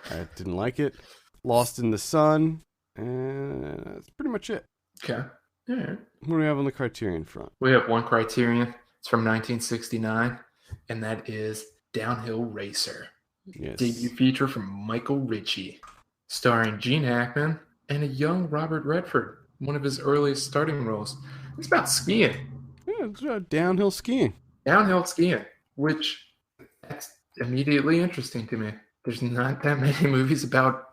I didn't like it. Lost in the Sun, and that's pretty much it.
Okay. All right.
What do we have on the Criterion front?
We have one Criterion. It's from 1969, and that is Downhill Racer.
Yes.
Debut feature from Michael Ritchie, starring Gene Hackman and a young Robert Redford, one of his earliest starting roles. It's about skiing.
Yeah, it's downhill skiing.
Downhill skiing, which that's immediately interesting to me. There's not that many movies about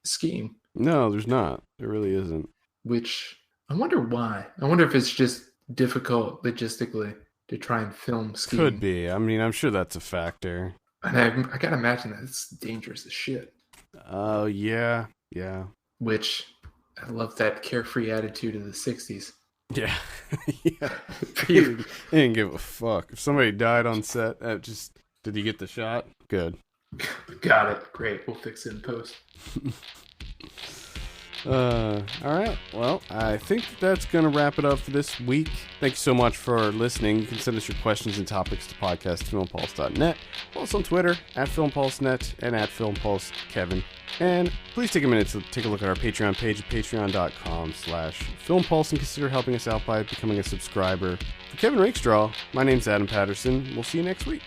skiing.
No, there's not. There really isn't.
Which I wonder why. I wonder if it's just difficult logistically to try and film skiing.
Could be. I mean, I'm sure that's a factor.
And I gotta imagine that it's dangerous as shit.
Oh, yeah.
Which, I love that carefree attitude of the 60s.
Yeah. Yeah. He didn't give a fuck. If somebody died on set, did he get the shot? Good.
Got it. Great. We'll fix it in post.
All right. Well, I think that's going to wrap it up for this week. Thank you so much for listening. You can send us your questions and topics to podcast@filmpulse.net. Follow us on Twitter @FilmPulseNet and @FilmPulseKevin. And please take a minute to take a look at our Patreon page at patreon.com/FilmPulse and consider helping us out by becoming a subscriber. For Kevin Rakestraw, my name's Adam Patterson. We'll see you next week.